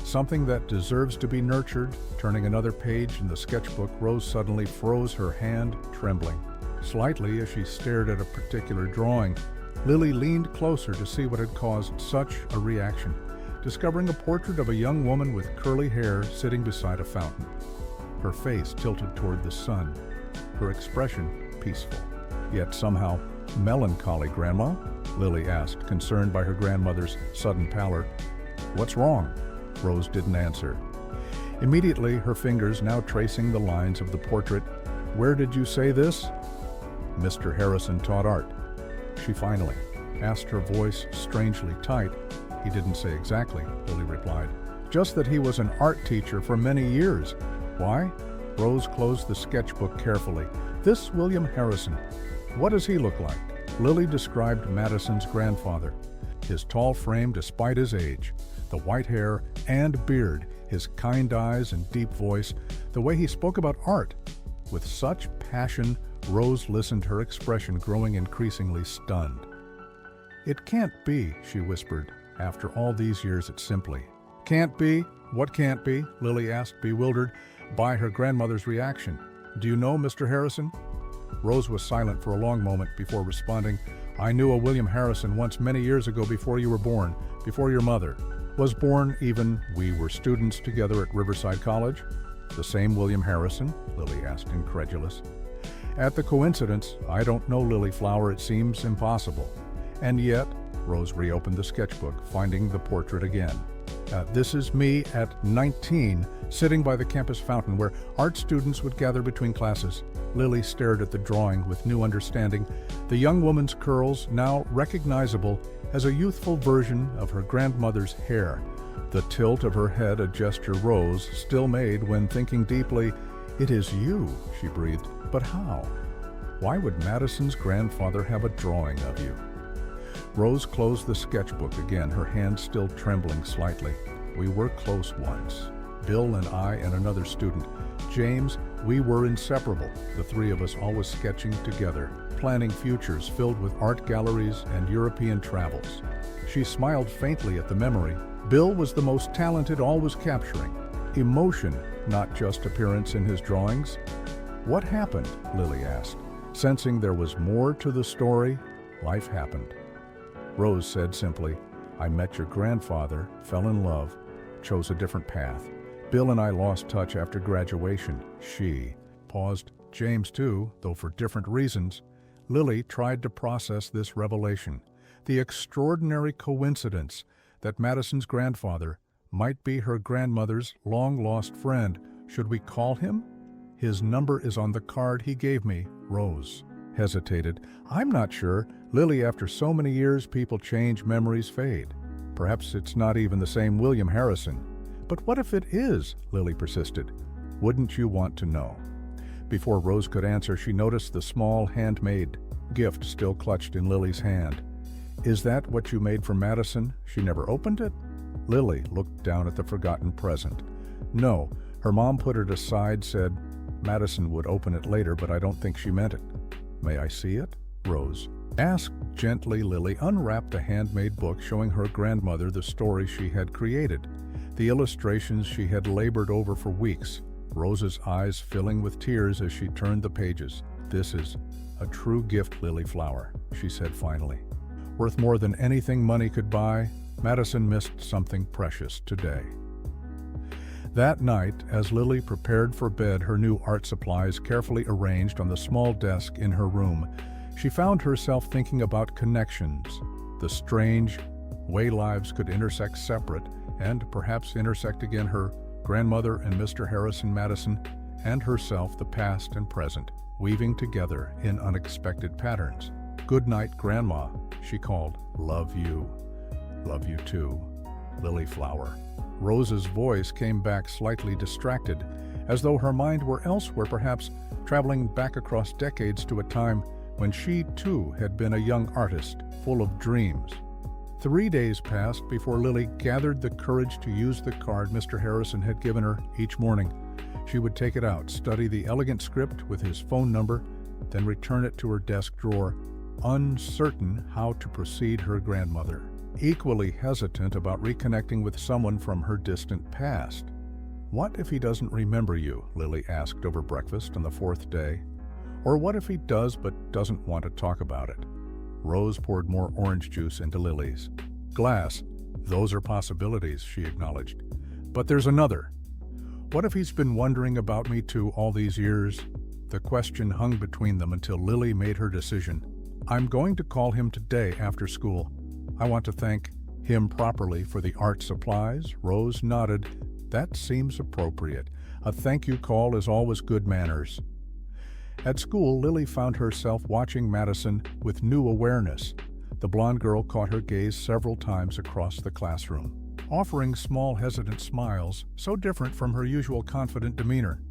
something that deserves to be nurtured." Turning another page in the sketchbook, Rose suddenly froze, her hand trembling slightly as she stared at a particular drawing. Lily leaned closer to see what had caused such a reaction, discovering a portrait of a young woman with curly hair sitting beside a fountain, her face tilted toward the sun, her expression peaceful, yet somehow melancholy. "Grandma?" Lily asked, concerned by her grandmother's sudden pallor. "What's wrong?" Rose didn't answer. Immediately, her fingers now tracing the lines of the portrait. "Where did you say this?" "Mr. Harrison taught art," she finally asked, her voice strangely tight. "He didn't say exactly," Lily replied. "Just that he was an art teacher for many years." "Why?" Rose closed the sketchbook carefully. "This William Harrison, what does he look like?" Lily described Madison's grandfather. His tall frame despite his age, the white hair and beard, his kind eyes and deep voice, the way he spoke about art with such passion. Rose listened, her expression growing increasingly stunned. "It can't be," she whispered. "After all these years, it simply can't be." "What can't be?" Lily asked, bewildered by her grandmother's reaction. "Do you know Mr. Harrison?" Rose was silent for a long moment before responding. "I knew a William Harrison once, many years ago, before you were born, before your mother was born even. We were students together at Riverside College." "The same William Harrison?" Lily asked, incredulous. "At the coincidence, I don't know, Lily Flower. It seems impossible." "And yet," Rose reopened the sketchbook, finding the portrait again. "This is me at 19, sitting by the campus fountain where art students would gather between classes." Lily stared at the drawing with new understanding, the young woman's curls now recognizable as a youthful version of her grandmother's hair, the tilt of her head a gesture Rose still made when thinking deeply. "It is you," she breathed. "But how? Why would Madison's grandfather have a drawing of you?" Rose closed the sketchbook again, her hand still trembling slightly. "We were close once. Bill and I and another student, James, we were inseparable, the three of us always sketching together, planning futures filled with art galleries and European travels." She smiled faintly at the memory. "Bill was the most talented, always capturing emotion, not just appearance in his drawings." "What happened?" Lily asked, sensing there was more to the story. "Life happened." Rose said simply, "I met your grandfather, fell in love, chose a different path. Bill and I lost touch after graduation." She paused. "James too, though for different reasons." Lily tried to process this revelation, the extraordinary coincidence that Madison's grandfather might be her grandmother's long-lost friend. "Should we call him? His number is on the card he gave me." Rose hesitated. "I'm not sure. Lily, after so many years, people change, memories fade. Perhaps it's not even the same William Harrison." "But what if it is?" Lily persisted. "Wouldn't you want to know?" Before Rose could answer, she noticed the small handmade gift still clutched in Lily's hand. "Is that what you made for Madison? She never opened it?" Lily looked down at the forgotten present. "No, her mom put it aside, said Madison would open it later, but I don't think she meant it." "May I see it?" Rose asked gently. Lily unwrapped the handmade book, showing her grandmother the story she had created, the illustrations she had labored over for weeks, Rose's eyes filling with tears as she turned the pages. "This is a true gift, Lily Flower," she said finally. "Worth more than anything money could buy. Madison missed something precious today." That night, as Lily prepared for bed, her new art supplies carefully arranged on the small desk in her room, she found herself thinking about connections, the strange way lives could intersect separate and perhaps intersect again, her grandmother and Mr. Harrison Madison and herself, the past and present, weaving together in unexpected patterns. "Good night, Grandma," she called. "Love you. Love you too, Lily Flower." Rose's voice came back slightly distracted, as though her mind were elsewhere, perhaps traveling back across decades to a time when she too had been a young artist, full of dreams. 3 days passed before Lily gathered the courage to use the card Mr. Harrison had given her each morning. She would take it out, study the elegant script with his phone number, then return it to her desk drawer, uncertain how to proceed her grandmother, equally hesitant about reconnecting with someone from her distant past. "What if he doesn't remember you?" Lily asked over breakfast on the 4th day. "Or what if he does but doesn't want to talk about it?" Rose poured more orange juice into Lily's glass. "Those are possibilities," she acknowledged. "But there's another. What if he's been wondering about me too all these years?" The question hung between them until Lily made her decision. "I'm going to call him today after school. I want to thank him properly for the art supplies." Rose nodded. "That seems appropriate. A thank you call is always good manners." At school, Lily found herself watching Madison with new awareness. The blonde girl caught her gaze several times across the classroom, offering small, hesitant smiles, so different from her usual confident demeanor.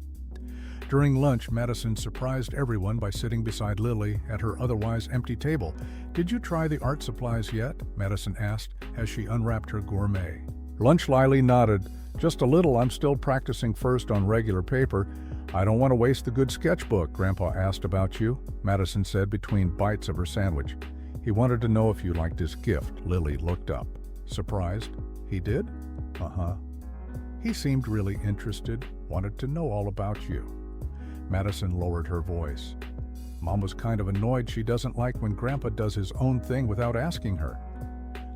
During lunch, Madison surprised everyone by sitting beside Lily at her otherwise empty table. "Did you try the art supplies yet?" Madison asked as she unwrapped her gourmet. Lunch Lily nodded. "Just a little. I'm still practicing first on regular paper. I don't want to waste the good sketchbook." "Grandpa asked about you," Madison said between bites of her sandwich. "He wanted to know if you liked his gift." Lily looked up, surprised. "He did?" "Uh-huh. He seemed really interested, wanted to know all about you." Madison lowered her voice. "Mom was kind of annoyed. She doesn't like when Grandpa does his own thing without asking her."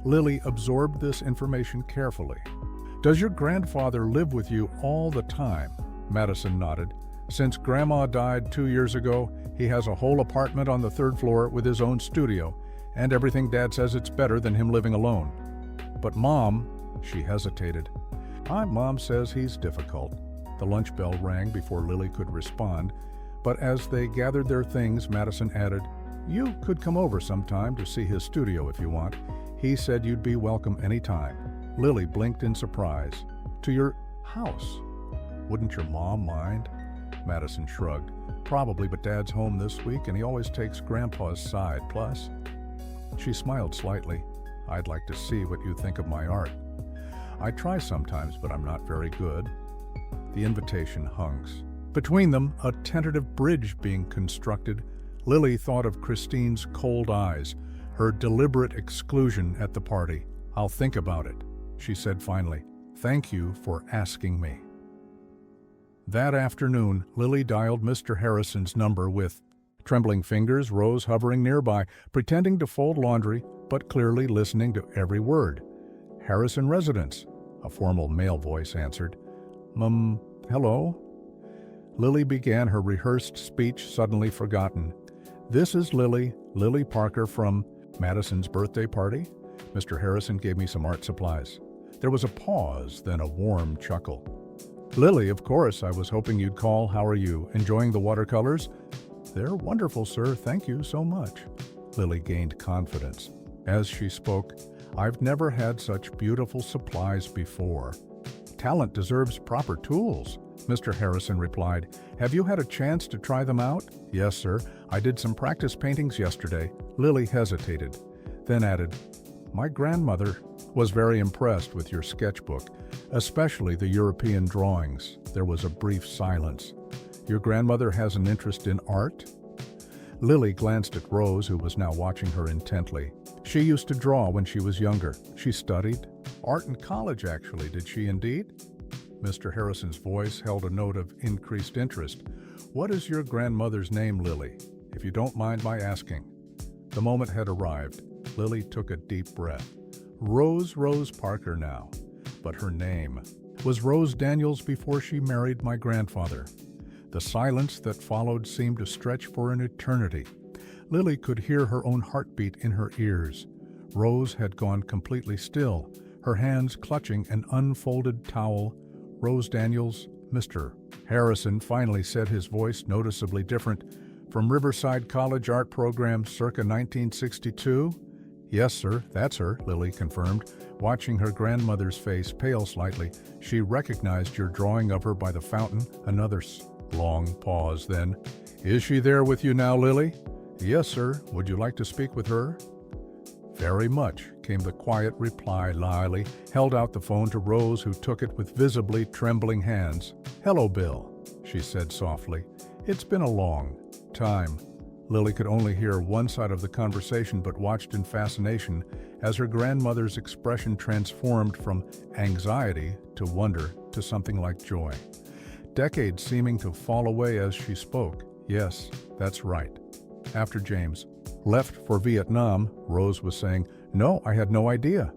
Lily absorbed this information carefully. "Does your grandfather live with you all the time?" Madison nodded. "Since Grandma died 2 years ago, he has a whole apartment on the 3rd floor with his own studio, and everything Dad says it's better than him living alone." "But Mom," she hesitated. "My mom says he's difficult." The lunch bell rang before Lily could respond, but as they gathered their things, Madison added, "You could come over sometime to see his studio if you want. He said you'd be welcome anytime." Lily blinked in surprise. "To your house? Wouldn't your mom mind?" Madison shrugged. "Probably, but Dad's home this week and he always takes Grandpa's side. Plus," she smiled slightly, "I'd like to see what you think of my art. I try sometimes, but I'm not very good." The invitation hung. Between them, a tentative bridge being constructed. Lily thought of Christine's cold eyes, her deliberate exclusion at the party. "I'll think about it," she said finally. "Thank you for asking me." That afternoon, Lily dialed Mr. Harrison's number with trembling fingers, Rose hovering nearby, pretending to fold laundry, but clearly listening to every word. "Harrison Residence," a formal male voice answered. Hello?" Lily began her rehearsed speech, suddenly forgotten. "This is Lily Parker from Madison's birthday party. Mr. Harrison gave me some art supplies." There was a pause, then a warm chuckle. "Lily, of course, I was hoping you'd call. How are you? Enjoying the watercolors?" "They're wonderful, sir. Thank you so much." Lily gained confidence. As she spoke, "I've never had such beautiful supplies before." "Talent deserves proper tools," Mr. Harrison replied. "Have you had a chance to try them out?" "Yes, sir. I did some practice paintings yesterday." Lily hesitated, then added, "My grandmother was very impressed with your sketchbook, especially the European drawings." There was a brief silence. "Your grandmother has an interest in art?" Lily glanced at Rose, who was now watching her intently. "She used to draw when she was younger. She studied art in college, actually. Did she indeed?" Mr. Harrison's voice held a note of increased interest. "What is your grandmother's name, Lily, if you don't mind my asking?" The moment had arrived. Lily took a deep breath. Rose Parker now. But her name. was Rose Daniels before she married my grandfather. The silence that followed seemed to stretch for an eternity. Lily could hear her own heartbeat in her ears. Rose had gone completely still, her hands clutching an unfolded towel. Rose Daniels, Mr. Harrison finally said, his voice noticeably different. From Riverside College art program circa 1962? Yes, sir, that's her, Lily confirmed. Watching her grandmother's face pale slightly, she recognized your drawing of her by the fountain. Another long pause, then. Is she there with you now, Lily? Yes, sir. Would you like to speak with her? Very much, came the quiet reply. Lily held out the phone to Rose, who took it with visibly trembling hands. Hello, Bill, she said softly. It's been a long time. Lily could only hear one side of the conversation, but watched in fascination as her grandmother's expression transformed from anxiety to wonder to something like joy. Decades seeming to fall away as she spoke. Yes, that's right. After James left for Vietnam, Rose was saying, No, I had no idea.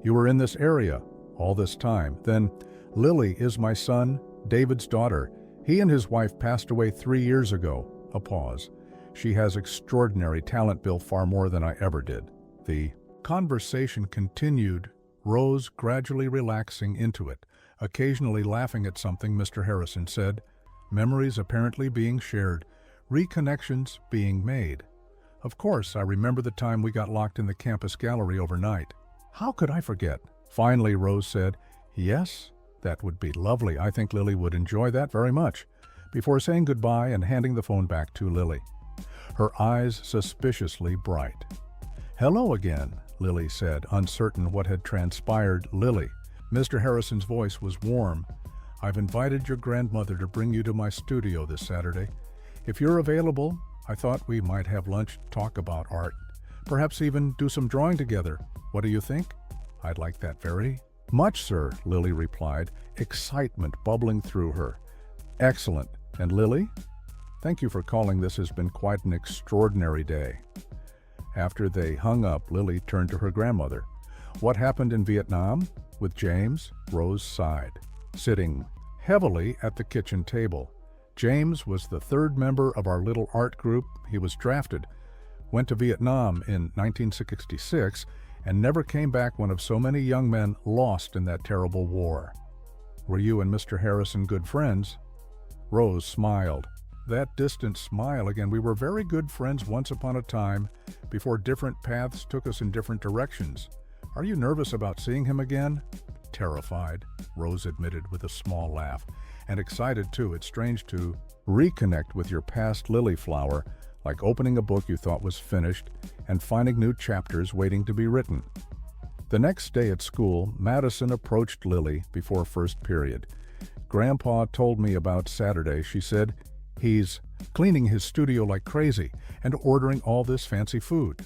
You were in this area all this time. Then, Lily is my son, David's daughter. He and his wife passed away 3 years ago. A pause. She has extraordinary talent, Bill, far more than I ever did. The conversation continued, Rose gradually relaxing into it, occasionally laughing at something Mr. Harrison said, memories apparently being shared, reconnections being made. Of course, I remember the time we got locked in the campus gallery overnight. How could I forget? Finally, Rose said, Yes, that would be lovely. I think Lily would enjoy that very much, before saying goodbye and handing the phone back to Lily, her eyes suspiciously bright. Hello again, Lily said, uncertain what had transpired. Lily. Mr. Harrison's voice was warm. I've invited your grandmother to bring you to my studio this Saturday. If you're available, I thought we might have lunch, talk about art, perhaps even do some drawing together. What do you think? I'd like that very much, sir, Lily replied, excitement bubbling through her. Excellent. And Lily? Thank you for calling. This has been quite an extraordinary day. After they hung up, Lily turned to her grandmother. What happened in Vietnam? With James? Rose sighed, sitting heavily at the kitchen table. James was the third member of our little art group. He was drafted, went to Vietnam in 1966, and never came back, one of so many young men lost in that terrible war. Were you and Mr. Harrison good friends? Rose smiled. That distant smile again. We were very good friends once upon a time, before different paths took us in different directions. Are you nervous about seeing him again? Terrified, Rose admitted with a small laugh. And excited too. It's strange to reconnect with your past Lily flower, like opening a book you thought was finished and finding new chapters waiting to be written. The next day at school, Madison approached Lily before first period. Grandpa told me about Saturday, she said. He's cleaning his studio like crazy and ordering all this fancy food.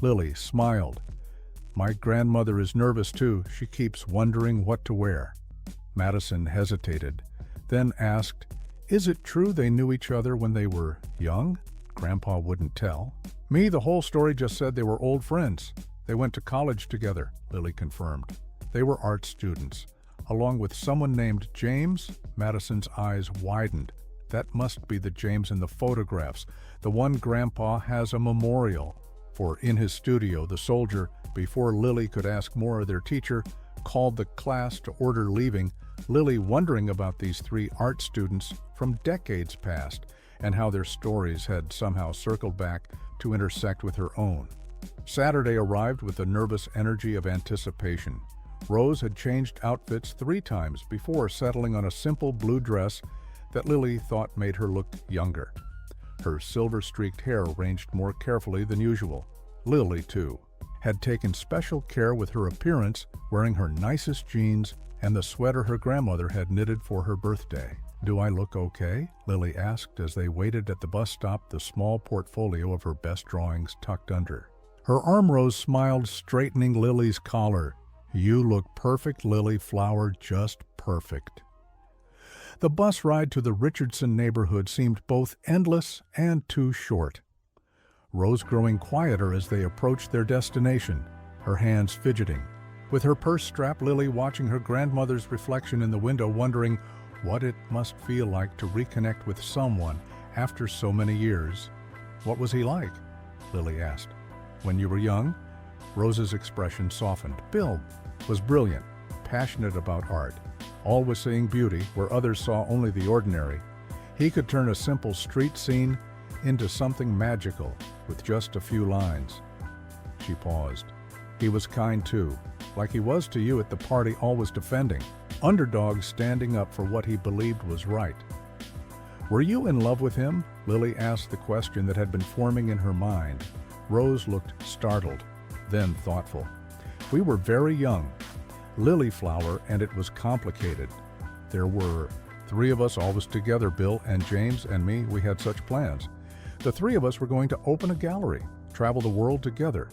Lily smiled. My grandmother is nervous too. She keeps wondering what to wear. Madison hesitated, then asked, Is it true they knew each other when they were young? Grandpa wouldn't tell. Me, the whole story just said they were old friends. They went to college together, Lily confirmed. They were art students. Along with someone named James, Madison's eyes widened. That must be the James in the photographs, the one Grandpa has a memorial for in his studio. The soldier, before Lily could ask more of their teacher, called the class to order leaving, Lily wondering about these three art students from decades past and how their stories had somehow circled back to intersect with her own. Saturday arrived with the nervous energy of anticipation. Rose had changed outfits 3 times before settling on a simple blue dress that Lily thought made her look younger. Her silver-streaked hair arranged more carefully than usual. Lily, too, had taken special care with her appearance, wearing her nicest jeans and the sweater her grandmother had knitted for her birthday. Do I look okay? Lily asked as they waited at the bus stop, the small portfolio of her best drawings tucked under. Her arm Rose smiled, straightening Lily's collar. You look perfect, Lily flower, just perfect. The bus ride to the Richardson neighborhood seemed both endless and too short. Rose growing quieter as they approached their destination, her hands fidgeting. With her purse strapped, Lily watching her grandmother's reflection in the window, wondering what it must feel like to reconnect with someone after so many years. "What was he like?" Lily asked. "When you were young?" Rose's expression softened. "Bill was brilliant, passionate about art, always seeing beauty where others saw only the ordinary. He could turn a simple street scene into something magical with just a few lines." She paused. "He was kind too, like he was to you at the party, always defending. Underdog, standing up for what he believed was right." "Were you in love with him?" Lily asked the question that had been forming in her mind. Rose looked startled, then thoughtful. "We were very young. Lily flower, and it was complicated. There were 3 of us always together, Bill and James and me. We had such plans. The 3 of us were going to open a gallery, travel the world together.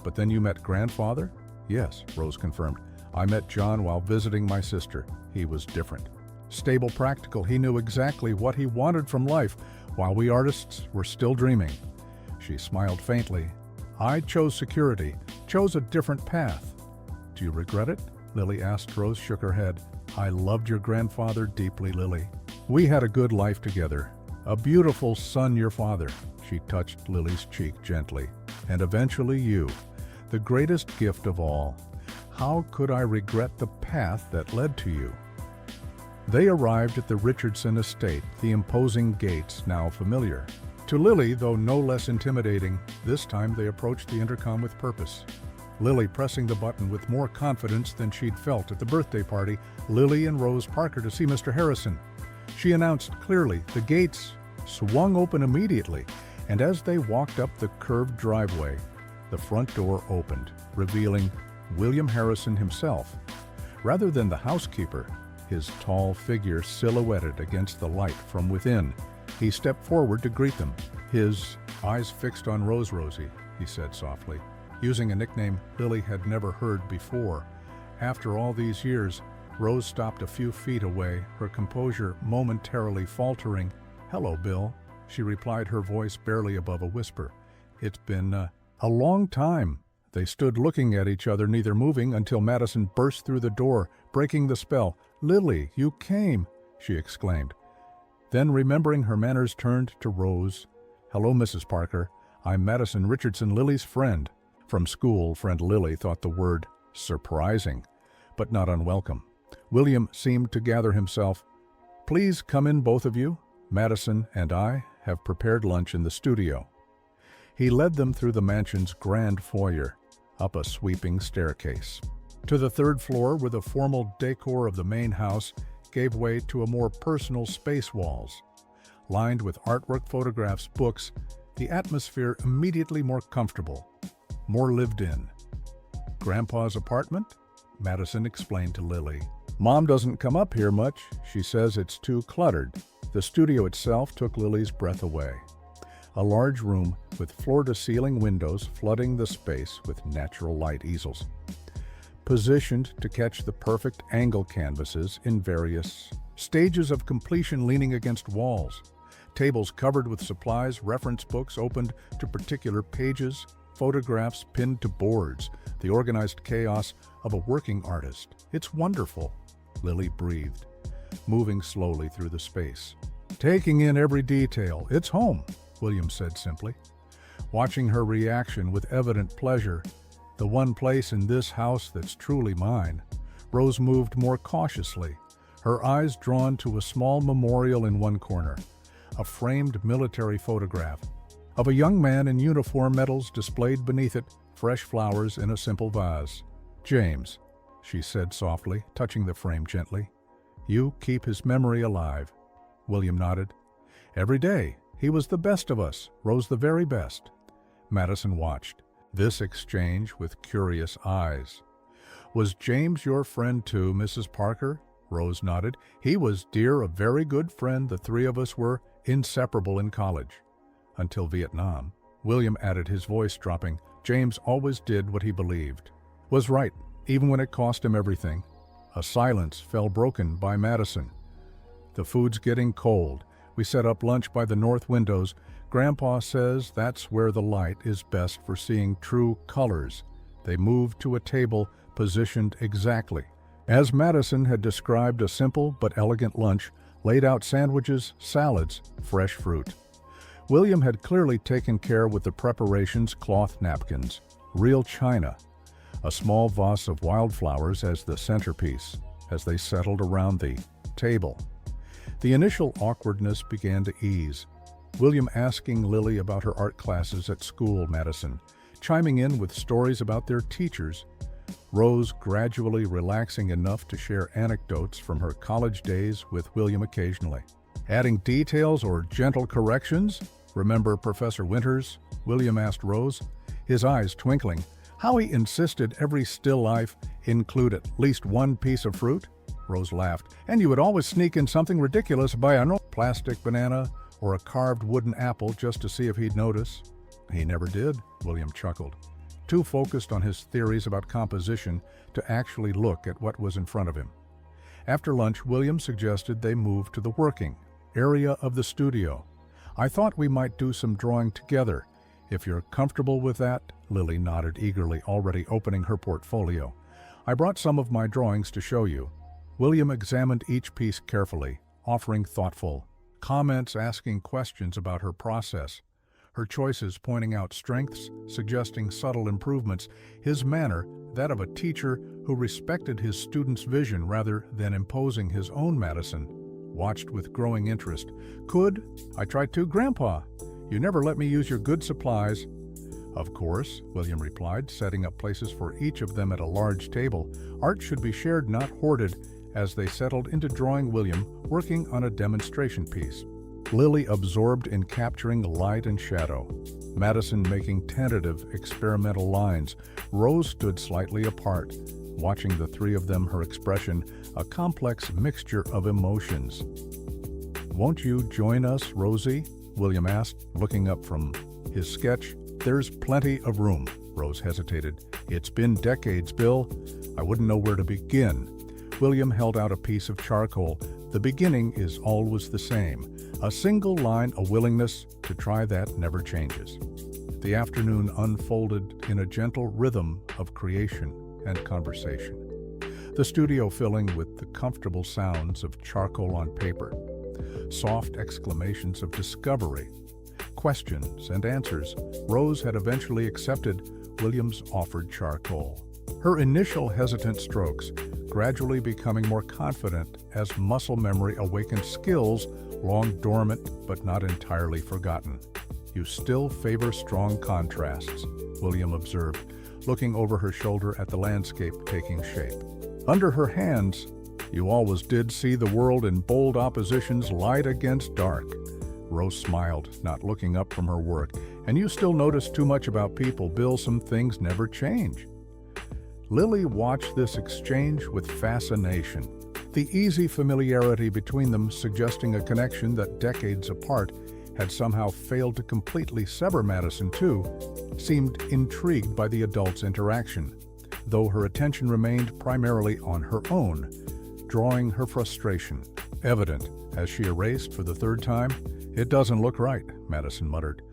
But then you met grandfather?" "Yes," Rose confirmed. "I met John while visiting my sister. He was different. Stable, practical. He knew exactly what he wanted from life, while we artists were still dreaming." She smiled faintly. "I chose security, chose a different path." "Do you regret it?" Lily asked. Rose shook her head. "I loved your grandfather deeply, Lily. We had a good life together. A beautiful son, your father." She touched Lily's cheek gently. "And eventually you, the greatest gift of all. How could I regret the path that led to you?" They arrived at the Richardson estate, the imposing gates now familiar. To Lily, though no less intimidating, this time they approached the intercom with purpose. Lily pressing the button with more confidence than she'd felt at the birthday party. "Lily and Rose Parker to see Mr. Harrison." She announced clearly. The gates swung open immediately, and as they walked up the curved driveway, the front door opened, revealing William Harrison himself. Rather than the housekeeper, his tall figure silhouetted against the light from within, he stepped forward to greet them. His eyes fixed on Rosie, he said softly, using a nickname Lily had never heard before. After all these years, Rose stopped a few feet away, her composure momentarily faltering. "Hello, Bill," she replied, her voice barely above a whisper. "It's been a long time." They stood looking at each other, neither moving, until Madison burst through the door, breaking the spell. "Lily, you came!" she exclaimed. Then, remembering her manners, turned to Rose. "Hello, Mrs. Parker. I'm Madison Richardson, Lily's friend." From school, friend Lily thought the word surprising, but not unwelcome. William seemed to gather himself. "Please come in, both of you. Madison and I have prepared lunch in the studio." He led them through the mansion's grand foyer, up a sweeping staircase, to the 3rd floor, where the formal decor of the main house gave way to a more personal space walls. Lined with artwork, photographs, books, the atmosphere immediately more comfortable, more lived in. "Grandpa's apartment?" Madison explained to Lily. "Mom doesn't come up here much. She says it's too cluttered." The studio itself took Lily's breath away. A large room with floor-to-ceiling windows flooding the space with natural light easels, positioned to catch the perfect angle canvases in various stages of completion leaning against walls. Tables covered with supplies, reference books opened to particular pages, photographs pinned to boards, the organized chaos of a working artist. "It's wonderful," Lily breathed, moving slowly through the space, taking in every detail. "It's home," William said simply. Watching her reaction with evident pleasure, "The one place in this house that's truly mine." Rose moved more cautiously, her eyes drawn to a small memorial in one corner, a framed military photograph of a young man in uniform, medals displayed beneath it, fresh flowers in a simple vase. "James," she said softly, touching the frame gently. "You keep his memory alive." William nodded. "Every day. He was the best of us, Rose, the very best." Madison watched this exchange with curious eyes. "Was James your friend too, Mrs. Parker?" Rose nodded. "He was, dear, a very good friend. The 3 of us were inseparable in college. Until Vietnam." William added, his voice dropping. "James always did what he believed. Was right, even when it cost him everything." A silence fell, broken by Madison. "The food's getting cold. We set up lunch by the north windows. Grandpa says that's where the light is best for seeing true colors." They moved to a table positioned exactly. As Madison had described, a simple but elegant lunch laid out sandwiches, salads, fresh fruit. William had clearly taken care with the preparations: cloth napkins, real china, a small vase of wildflowers as the centerpiece. As they settled around the table, the initial awkwardness began to ease. William asking Lily about her art classes at school, Madison chiming in with stories about their teachers, Rose gradually relaxing enough to share anecdotes from her college days with William occasionally. Adding details or gentle corrections. Remember Professor Winters? William asked Rose, his eyes twinkling. How he insisted every still life include at least one piece of fruit? Rose laughed. And you would always sneak in something ridiculous by a plastic banana or a carved wooden apple just to see if he'd notice. He never did, William chuckled, too focused on his theories about composition to actually look at what was in front of him. After lunch, William suggested they move to the working area of the studio. I thought we might do some drawing together. If you're comfortable with that, Lily nodded eagerly, already opening her portfolio. I brought some of my drawings to show you. William examined each piece carefully, offering thoughtful comments, asking questions about her process, her choices, pointing out strengths, suggesting subtle improvements. His manner, that of a teacher who respected his students' vision rather than imposing his own. Madison watched with growing interest. Could I try to, Grandpa? You never let me use your good supplies. Of course, William replied, setting up places for each of them at a large table. Art should be shared, not hoarded. As they settled into drawing, William working on a demonstration piece, Lily absorbed in capturing light and shadow, Madison making tentative experimental lines. Rose stood slightly apart, watching the three of them, her expression a complex mixture of emotions. Won't you join us, Rosie? William asked, looking up from his sketch. There's plenty of room. Rose hesitated. It's been decades, Bill. I wouldn't know where to begin. William held out a piece of charcoal. The beginning is always the same. A single line, a willingness to try that never changes. The afternoon unfolded in a gentle rhythm of creation and conversation, the studio filling with the comfortable sounds of charcoal on paper, soft exclamations of discovery, questions and answers. Rose had eventually accepted William's offered charcoal, her initial hesitant strokes gradually becoming more confident as muscle memory awakened skills long dormant but not entirely forgotten. You still favor strong contrasts, William observed, looking over her shoulder at the landscape taking shape. Under her hands, you always did see the world in bold oppositions, light against dark. Rose smiled, not looking up from her work. And you still notice too much about people, Bill. Some things never change. Lily watched this exchange with fascination, the easy familiarity between them suggesting a connection that decades apart had somehow failed to completely sever. Madison, too, seemed intrigued by the adults' interaction, though her attention remained primarily on her own, drawing her frustration evident as she erased for the third time. It doesn't look right, Madison muttered.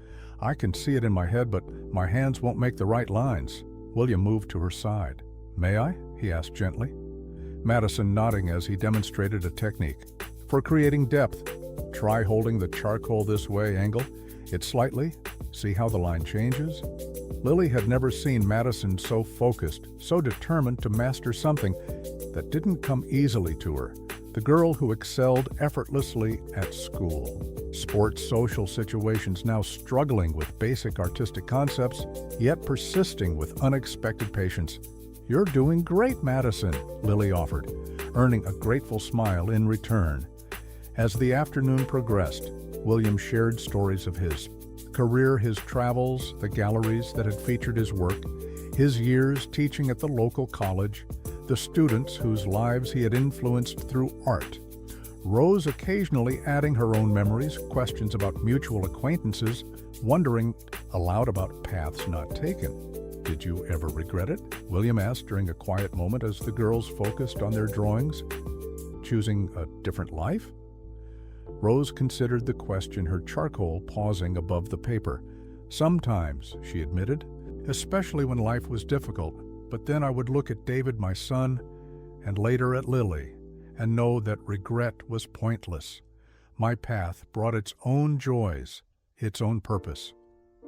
I can see it in my head, but my hands won't make the right lines. William moved to her side. May I? He asked gently. Madison nodding as he demonstrated a technique for creating depth. Try holding the charcoal this way, angle it slightly. See how the line changes? Lily had never seen Madison so focused, so determined to master something that didn't come easily to her. The girl who excelled effortlessly at school, sports, social situations, now struggling with basic artistic concepts, yet persisting with unexpected patience. You're doing great, Madison, Lily offered, earning a grateful smile in return. As the afternoon progressed, William shared stories of his career, his travels, the galleries that had featured his work, his years teaching at the local college, the students whose lives he had influenced through art. Rose occasionally adding her own memories, questions about mutual acquaintances, wondering aloud about paths not taken. Did you ever regret it? William asked during a quiet moment as the girls focused on their drawings. Choosing a different life? Rose considered the question, her charcoal pausing above the paper. Sometimes, she admitted, especially when life was difficult. But then I would look at David, my son, and later at Lily, and know that regret was pointless. My path brought its own joys, its own purpose.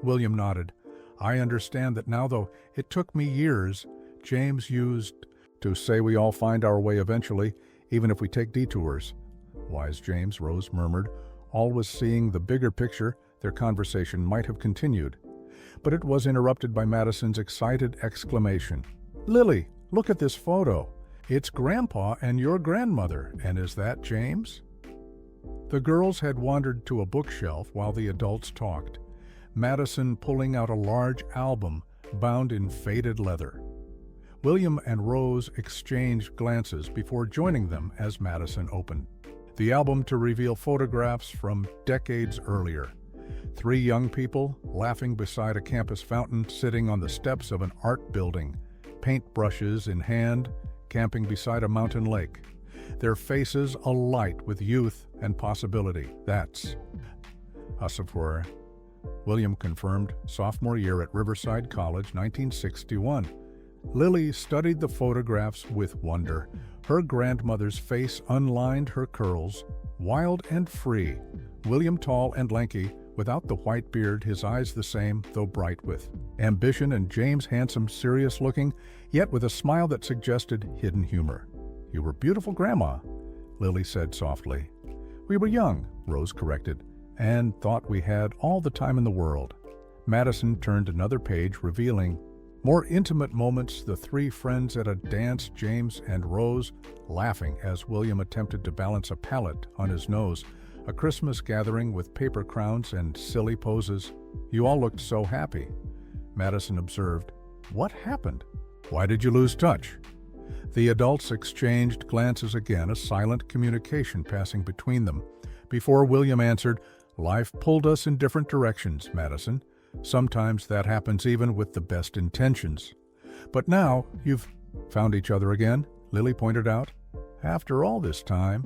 William nodded. I understand that now, though it took me years, James used to say we all find our way eventually, even if we take detours. Wise James, Rose murmured. Always seeing the bigger picture, their conversation might have continued. But it was interrupted by Madison's excited exclamation. Lily, look at this photo. It's Grandpa and your grandmother, and is that James? The girls had wandered to a bookshelf while the adults talked, Madison pulling out a large album bound in faded leather. William and Rose exchanged glances before joining them as Madison opened the album to reveal photographs from decades earlier. 3 young people laughing beside a campus fountain, sitting on the steps of an art building, paintbrushes in hand, camping beside a mountain lake. Their faces alight with youth and possibility. That's us, of course. William confirmed, sophomore year at Riverside College, 1961. Lily studied the photographs with wonder. Her grandmother's face unlined her curls, wild and free. William tall and lanky, without the white beard, his eyes the same, though bright with ambition, and James handsome, serious-looking, yet with a smile that suggested hidden humor. You were beautiful, Grandma, Lily said softly. We were young, Rose corrected, and thought we had all the time in the world. Madison turned another page, revealing more intimate moments, the 3 friends at a dance, James and Rose laughing as William attempted to balance a palette on his nose, a Christmas gathering with paper crowns and silly poses. You all looked so happy. Madison observed. What happened? Why did you lose touch? The adults exchanged glances again, a silent communication passing between them. Before William answered, Life pulled us in different directions, Madison. Sometimes that happens even with the best intentions. But now you've found each other again, Lily pointed out. After all this time.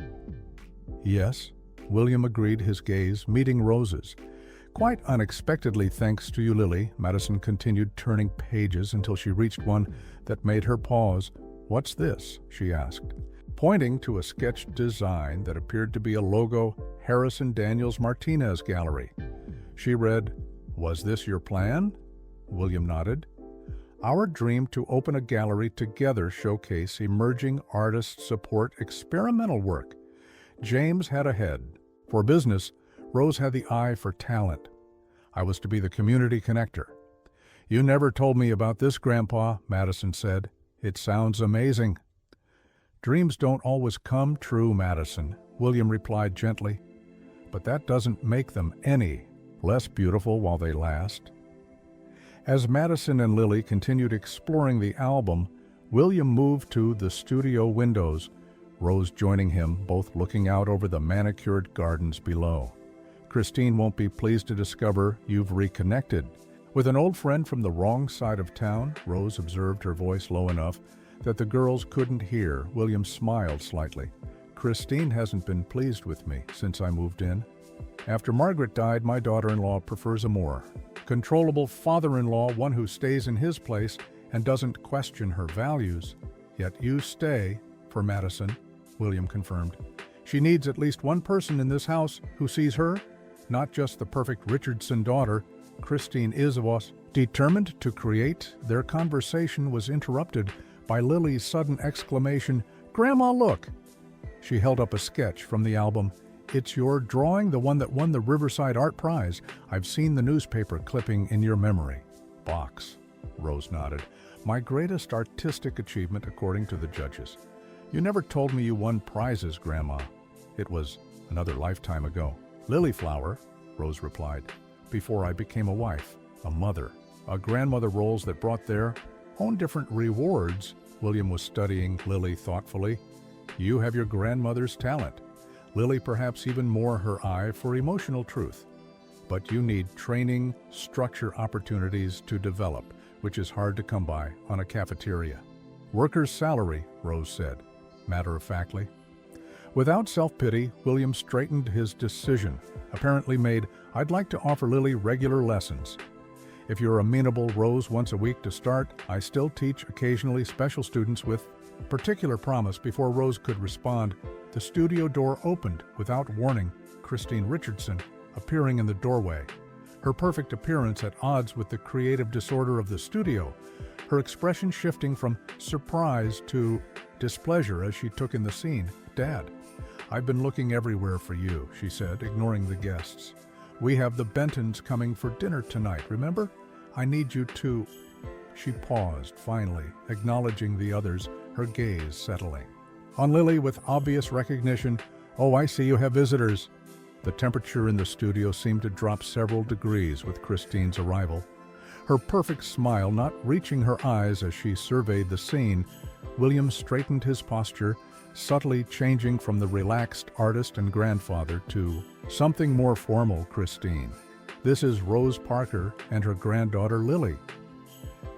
Yes, William agreed, his gaze meeting Rose's. Quite unexpectedly, thanks to you, Lily, Madison continued, turning pages until she reached one that made her pause. What's this? She asked, pointing to a sketched design that appeared to be a logo, Harrison Daniels Martinez Gallery. She read, Was this your plan? William nodded. Our dream to open a gallery together, showcase emerging artists, support experimental work. James had a head for business, Rose had the eye for talent. I was to be the community connector. You never told me about this, Grandpa, Madison said. It sounds amazing. Dreams don't always come true, Madison, William replied gently. But that doesn't make them any less beautiful while they last. As Madison and Lily continued exploring the album, William moved to the studio windows, Rose joining him, both looking out over the manicured gardens below. Christine won't be pleased to discover you've reconnected. With an old friend from the wrong side of town, Rose observed, her voice low enough that the girls couldn't hear. William smiled slightly. Christine hasn't been pleased with me since I moved in. After Margaret died, my daughter-in-law prefers a more controllable father-in-law, one who stays in his place and doesn't question her values. Yet you stay, for Madison, William confirmed. She needs at least one person in this house who sees her, not just the perfect Richardson daughter. Christine Isvos, determined to create. Their conversation was interrupted by Lily's sudden exclamation, Grandma, look! She held up a sketch from the album. It's your drawing, the one that won the Riverside Art Prize. I've seen the newspaper clipping in your memory box. Rose nodded. My greatest artistic achievement, according to the judges. You never told me you won prizes, Grandma. It was another lifetime ago. Lilyflower, Rose replied, before I became a wife, a mother, a grandmother, roles that brought their own different rewards. William was studying Lily thoughtfully. You have your grandmother's talent. Lily perhaps even more her eye for emotional truth. But you need training, structure, opportunities to develop, which is hard to come by on a cafeteria. Worker's salary, Rose said, matter-of-factly. Without self-pity, William straightened his decision, apparently made, I'd like to offer Lily regular lessons. If you're amenable, Rose, once a week to start. I still teach occasionally special students with particular promise. Before Rose could respond, the studio door opened without warning, Christine Richardson appearing in the doorway. Her perfect appearance at odds with the creative disorder of the studio, her expression shifting from surprise to displeasure as she took in the scene. "Dad, I've been looking everywhere for you," she said, ignoring the guests. "We have the Bentons coming for dinner tonight, remember? I need you to—" She paused, finally, acknowledging the others, her gaze settling. On Lily, with obvious recognition, "Oh, I see you have visitors." The temperature in the studio seemed to drop several degrees with Christine's arrival. Her perfect smile not reaching her eyes as she surveyed the scene, William straightened his posture, subtly changing from the relaxed artist and grandfather to something more formal. "Christine, this is Rose Parker and her granddaughter Lily."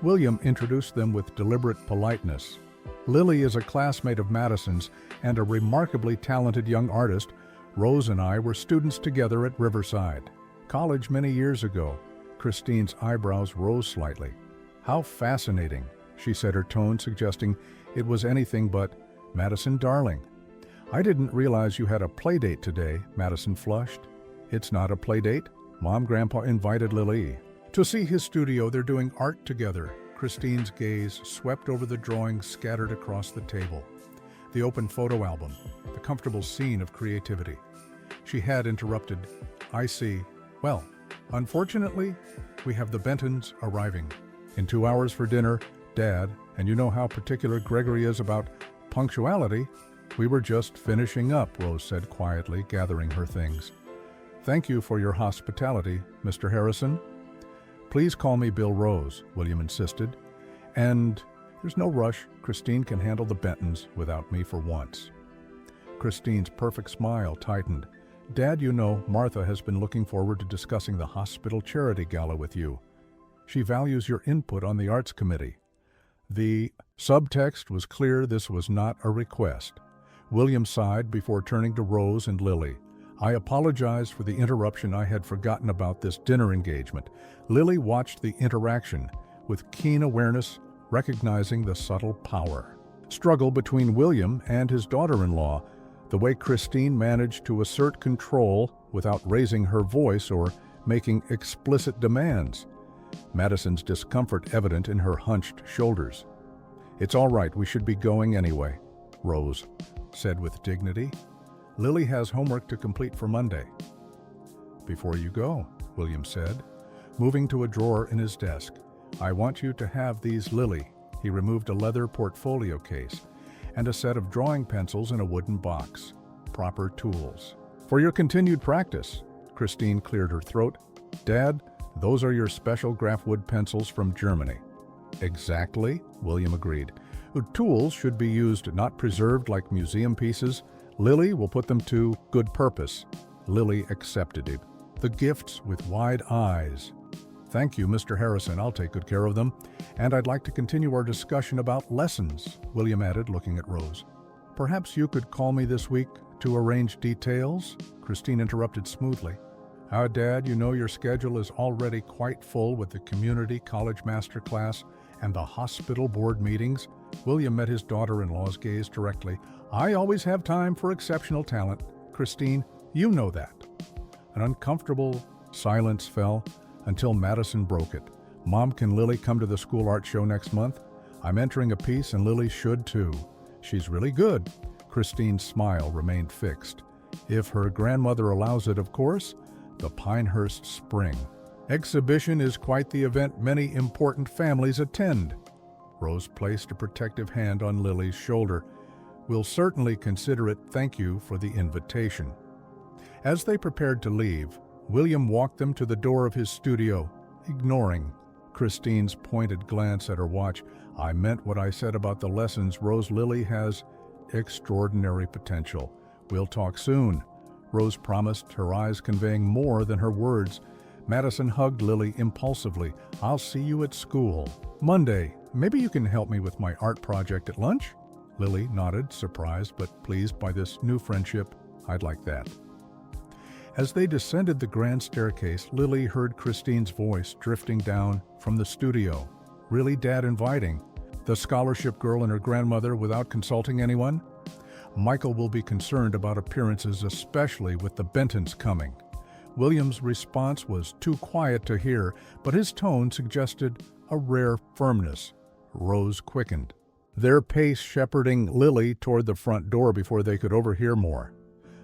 William introduced them with deliberate politeness. "Lily is a classmate of Madison's and a remarkably talented young artist. Rose and I were students together at Riverside College many years ago." Christine's eyebrows rose slightly. "How fascinating," she said, her tone suggesting it was anything but "Madison, darling. I didn't realize you had a play date today." Madison flushed. "It's not a play date. Mom, Grandpa invited Lily to see his studio. They're doing art together." Christine's gaze swept over the drawings scattered across the table. The open photo album, the comfortable scene of creativity. She had interrupted. "I see. Well, unfortunately, we have the Bentons arriving in 2 hours for dinner, Dad, and you know how particular Gregory is about punctuality." "We were just finishing up," Rose said quietly, gathering her things. "Thank you for your hospitality, Mr. Harrison." "Please call me Bill Rose," William insisted. "And there's no rush. Christine can handle the Bentons without me for once." Christine's perfect smile tightened. "Dad, you know, Martha has been looking forward to discussing the hospital charity gala with you. She values your input on the arts committee." The subtext was clear. This was not a request. William sighed before turning to Rose and Lily. "I apologize for the interruption. I had forgotten about this dinner engagement." Lily watched the interaction with keen awareness, recognizing the subtle power struggle between William and his daughter-in-law, the way Christine managed to assert control without raising her voice or making explicit demands. Madison's discomfort evident in her hunched shoulders. "It's all right, we should be going anyway," Rose said with dignity. "Lily has homework to complete for Monday." "Before you go," William said, moving to a drawer in his desk, "I want you to have these, Lily." He removed a leather portfolio case and a set of drawing pencils in a wooden box. "Proper tools for your continued practice." Christine cleared her throat. "Dad, those are your special graphwood pencils from Germany." "Exactly," William agreed. "The tools should be used, not preserved like museum pieces. Lily will put them to good purpose." Lily accepted it, the gifts with wide eyes. "Thank you, Mr. Harrison. I'll take good care of them. And I'd like to continue our discussion about lessons," William added, looking at Rose. "Perhaps you could call me this week to arrange details?" Christine interrupted smoothly. Dad, you know your schedule is already quite full with the community college master class and the hospital board meetings." William met his daughter-in-law's gaze directly. "I always have time for exceptional talent. Christine, you know that." An uncomfortable silence fell until Madison broke it. "Mom, can Lily come to the school art show next month? I'm entering a piece and Lily should too. She's really good." Christine's smile remained fixed. "If her grandmother allows it, of course." The Pinehurst Spring exhibition is quite the event many important families attend. Rose placed a protective hand on Lily's shoulder. "We'll certainly consider it. Thank you for the invitation." As they prepared to leave, William walked them to the door of his studio, ignoring Christine's pointed glance at her watch. "I meant what I said about the lessons, Rose. Lily has extraordinary potential. We'll talk soon," Rose promised, her eyes conveying more than her words. Madison hugged Lily impulsively. "I'll see you at school Monday. Maybe you can help me with my art project at lunch?" Lily nodded, surprised but pleased by this new friendship. "I'd like that." As they descended the grand staircase, Lily heard Christine's voice drifting down from the studio. Really, Dad inviting the scholarship girl and her grandmother without consulting anyone? Michael will be concerned about appearances, especially with the Bentons coming. William's response was too quiet to hear, but his tone suggested a rare firmness. Rose quickened, their pace shepherding Lily toward the front door before they could overhear more,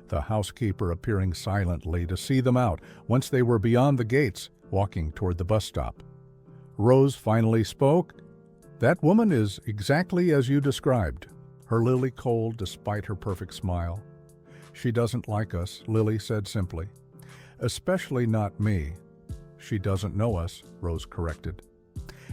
the housekeeper appearing silently to see them out once they were beyond the gates, walking toward the bus stop. Rose finally spoke. "That woman is exactly as you described." Her Lily cold despite her perfect smile. "She doesn't like us," Lily said simply. "Especially not me." "She doesn't know us," Rose corrected.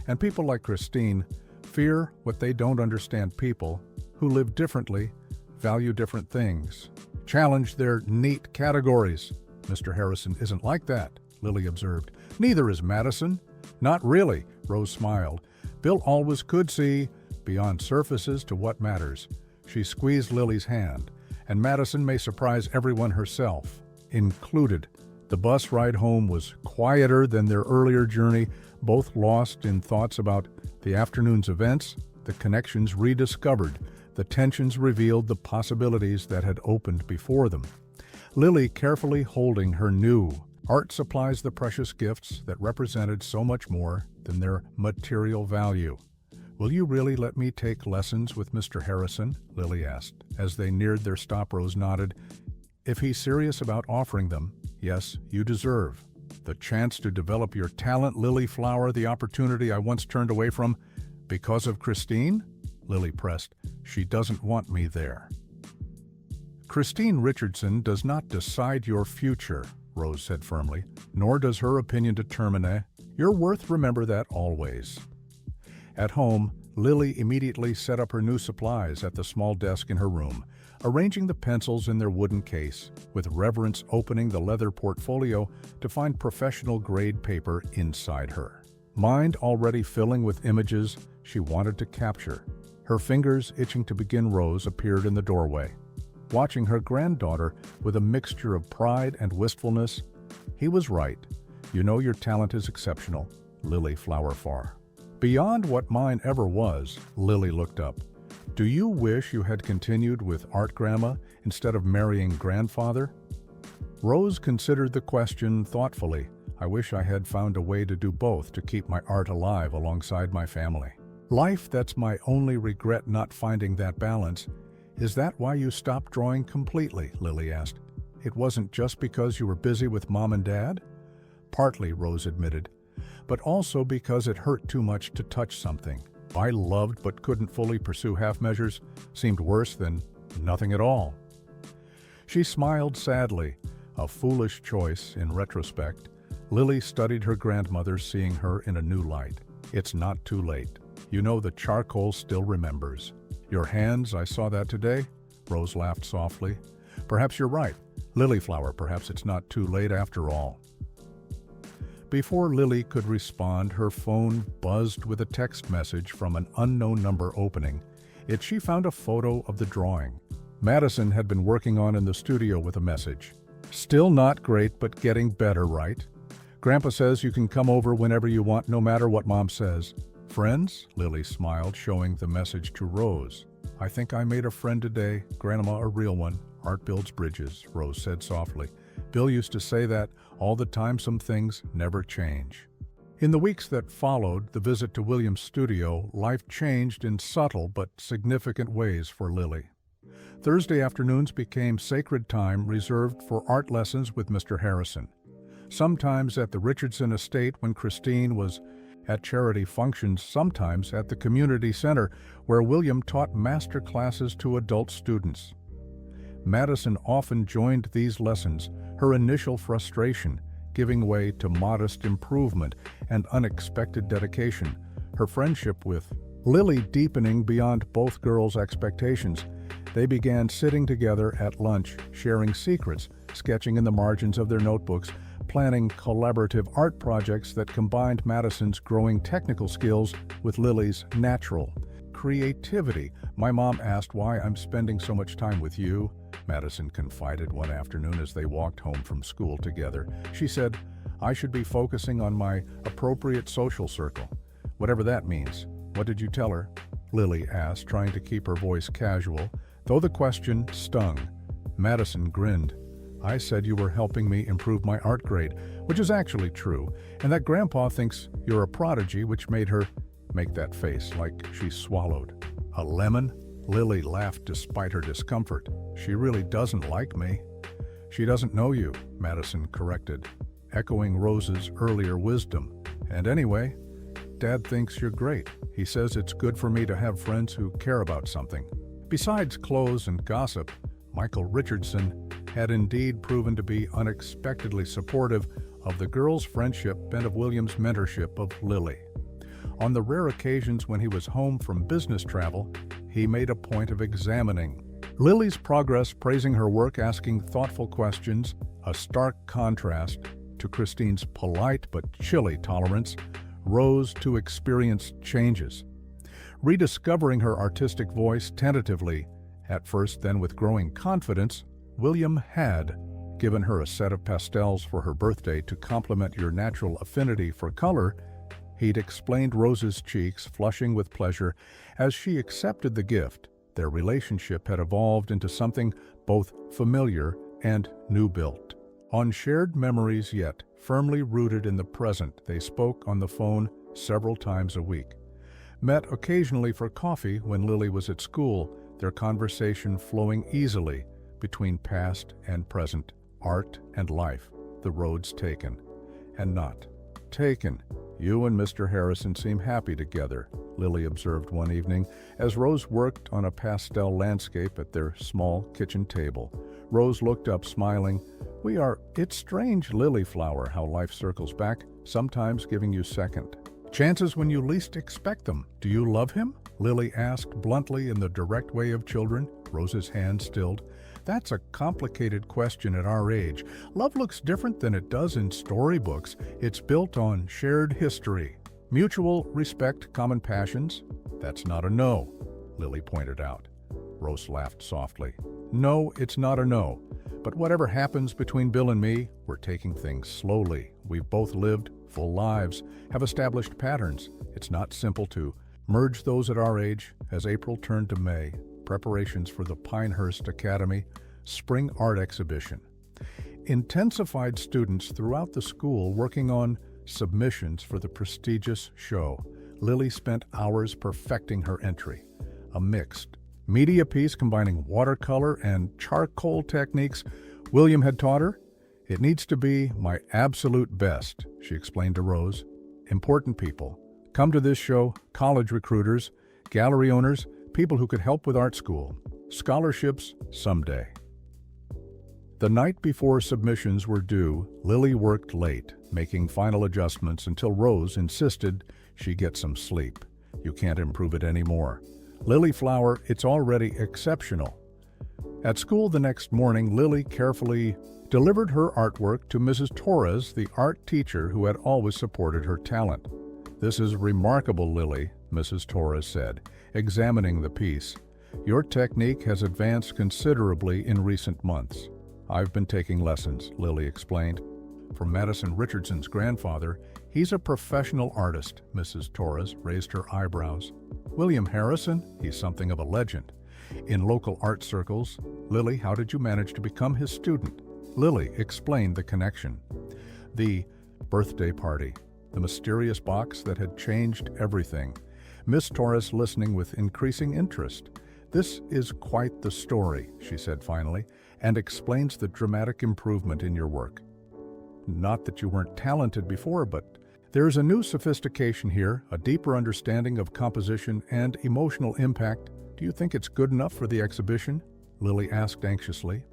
And people like Christine fear what they don't understand. People who live differently, value different things, challenge their neat categories. "Mr. Harrison isn't like that," Lily observed. "Neither is Madison." "Not really," Rose smiled. "Bill always could see beyond surfaces to what matters." She squeezed Lily's hand. "And Madison may surprise everyone, herself included." The bus ride home was quieter than their earlier journey, both lost in thoughts about the afternoon's events, the connections rediscovered, the tensions revealed, the possibilities that had opened before them. Lily carefully holding her new art supplies, the precious gifts that represented so much more than their material value. "Will you really let me take lessons with Mr. Harrison?" Lily asked. As they neared their stop, Rose nodded. "If he's serious about offering them, yes, you deserve the chance to develop your talent, Lily Flower, the opportunity I once turned away from because of Christine?" Lily pressed. "She doesn't want me there." "Christine Richardson does not decide your future," Rose said firmly, "nor does her opinion determine your worth. Remember that always." At home, Lily immediately set up her new supplies at the small desk in her room, arranging the pencils in their wooden case, with reverence opening the leather portfolio to find professional-grade paper inside her. Mind already filling with images she wanted to capture. Her fingers itching to begin, Rose appeared in the doorway, watching her granddaughter with a mixture of pride and wistfulness. "He was right. You know your talent is exceptional, Lily Flower Farr." "Beyond what mine ever was," Lily looked up. "Do you wish you had continued with art, Grandma, instead of marrying grandfather?" Rose considered the question thoughtfully. "I wish I had found a way to do both, to keep my art alive alongside my family. Life, that's my only regret, not finding that balance." "Is that why you stopped drawing completely?" Lily asked. "It wasn't just because you were busy with Mom and Dad?" "Partly," Rose admitted, "but also because it hurt too much to touch something I loved but couldn't fully pursue. Half measures seemed worse than nothing at all." She smiled sadly, a foolish choice in retrospect. Lily studied her grandmother, seeing her in a new light. "It's not too late. You know the charcoal still remembers." "Your hands, I saw that today." Rose laughed softly. "Perhaps you're right, Lily Flower, perhaps it's not too late after all." Before Lily could respond, her phone buzzed with a text message from an unknown number. Opening it, she found a photo of the drawing Madison had been working on in the studio with a message. "Still not great, but getting better, right? Grandpa says you can come over whenever you want, no matter what Mom says. Friends?" Lily smiled, showing the message to Rose. "I think I made a friend today, Grandma, a real one. Art builds bridges," Rose said softly. "Bill used to say that all the time. Some things never change." In the weeks that followed the visit to William's studio, life changed in subtle but significant ways for Lily. Thursday afternoons became sacred time reserved for art lessons with Mr. Harrison. Sometimes at the Richardson estate when Christine was at charity functions, sometimes at the community center where William taught master classes to adult students. Madison often joined these lessons, her initial frustration giving way to modest improvement and unexpected dedication, her friendship with Lily deepening beyond both girls' expectations. They began sitting together at lunch, sharing secrets, sketching in the margins of their notebooks, planning collaborative art projects that combined Madison's growing technical skills with Lily's natural creativity. "My mom asked why I'm spending so much time with you," Madison confided one afternoon as they walked home from school together. She said, "I should be focusing on my appropriate social circle, whatever that means." "What did you tell her?" Lily asked, trying to keep her voice casual, though the question stung. Madison grinned. "I said you were helping me improve my art grade," which is actually true, "and that Grandpa thinks you're a prodigy," which made her make that face like she swallowed. "A lemon?" Lily laughed despite her discomfort. "She really doesn't like me." "She doesn't know you," Madison corrected, echoing Rose's earlier wisdom. "And anyway, Dad thinks you're great. He says it's good for me to have friends who care about something." Besides clothes and gossip, Michael Richardson had indeed proven to be unexpectedly supportive of the girls' friendship and of William's mentorship of Lily. On the rare occasions when he was home from business travel, he made a point of examining Lily's progress, praising her work, asking thoughtful questions, a stark contrast to Christine's polite but chilly tolerance. Rose to experience changes. Rediscovering her artistic voice tentatively, at first then with growing confidence, William had given her a set of pastels for her birthday to complement your natural affinity for color. He'd explained Rose's cheeks, flushing with pleasure as she accepted the gift. Their relationship had evolved into something both familiar and new-built. On shared memories yet firmly rooted in the present, they spoke on the phone several times a week. Met occasionally for coffee when Lily was at school, their conversation flowing easily between past and present, art and life, the roads taken and not taken. "You and Mr. Harrison seem happy together," Lily observed one evening as Rose worked on a pastel landscape at their small kitchen table. Rose looked up, smiling. "We are. It's strange, Lily Flower, how life circles back, sometimes giving you second chances when you least expect them." "Do you love him?" Lily asked bluntly in the direct way of children. Rose's hand stilled. "That's a complicated question at our age. Love looks different than it does in storybooks. It's built on shared history, mutual respect, common passions." "That's not a no," Lily pointed out. Rose laughed softly. "No, it's not a no. But whatever happens between Bill and me, we're taking things slowly. We've both lived full lives, have established patterns. It's not simple to merge those at our age." As April turned to May, preparations for the Pinehurst Academy Spring Art Exhibition intensified. Students throughout the school working on submissions for the prestigious show. Lily spent hours perfecting her entry, a mixed media piece combining watercolor and charcoal techniques William had taught her. "It needs to be my absolute best," she explained to Rose. "Important people come to this show, college recruiters, gallery owners, people who could help with art school. Scholarships someday." The night before submissions were due, Lily worked late, making final adjustments until Rose insisted she get some sleep. "You can't improve it anymore. Lily Flower, it's already exceptional." At school the next morning, Lily carefully delivered her artwork to Mrs. Torres, the art teacher who had always supported her talent. "This is remarkable, Lily," Mrs. Torres said, examining the piece. "Your technique has advanced considerably in recent months." "I've been taking lessons," Lily explained. "From Madison Richardson's grandfather. He's a professional artist." Mrs. Torres raised her eyebrows. "William Harrison? He's something of a legend in local art circles." "Lily, how did you manage to become his student?" Lily explained the connection. The birthday party, the mysterious box that had changed everything. Miss Torres listening with increasing interest. "This is quite the story," she said finally, "and explains the dramatic improvement in your work. Not that you weren't talented before, but there's a new sophistication here, a deeper understanding of composition and emotional impact. Do you think it's good enough for the exhibition?" Lily asked anxiously.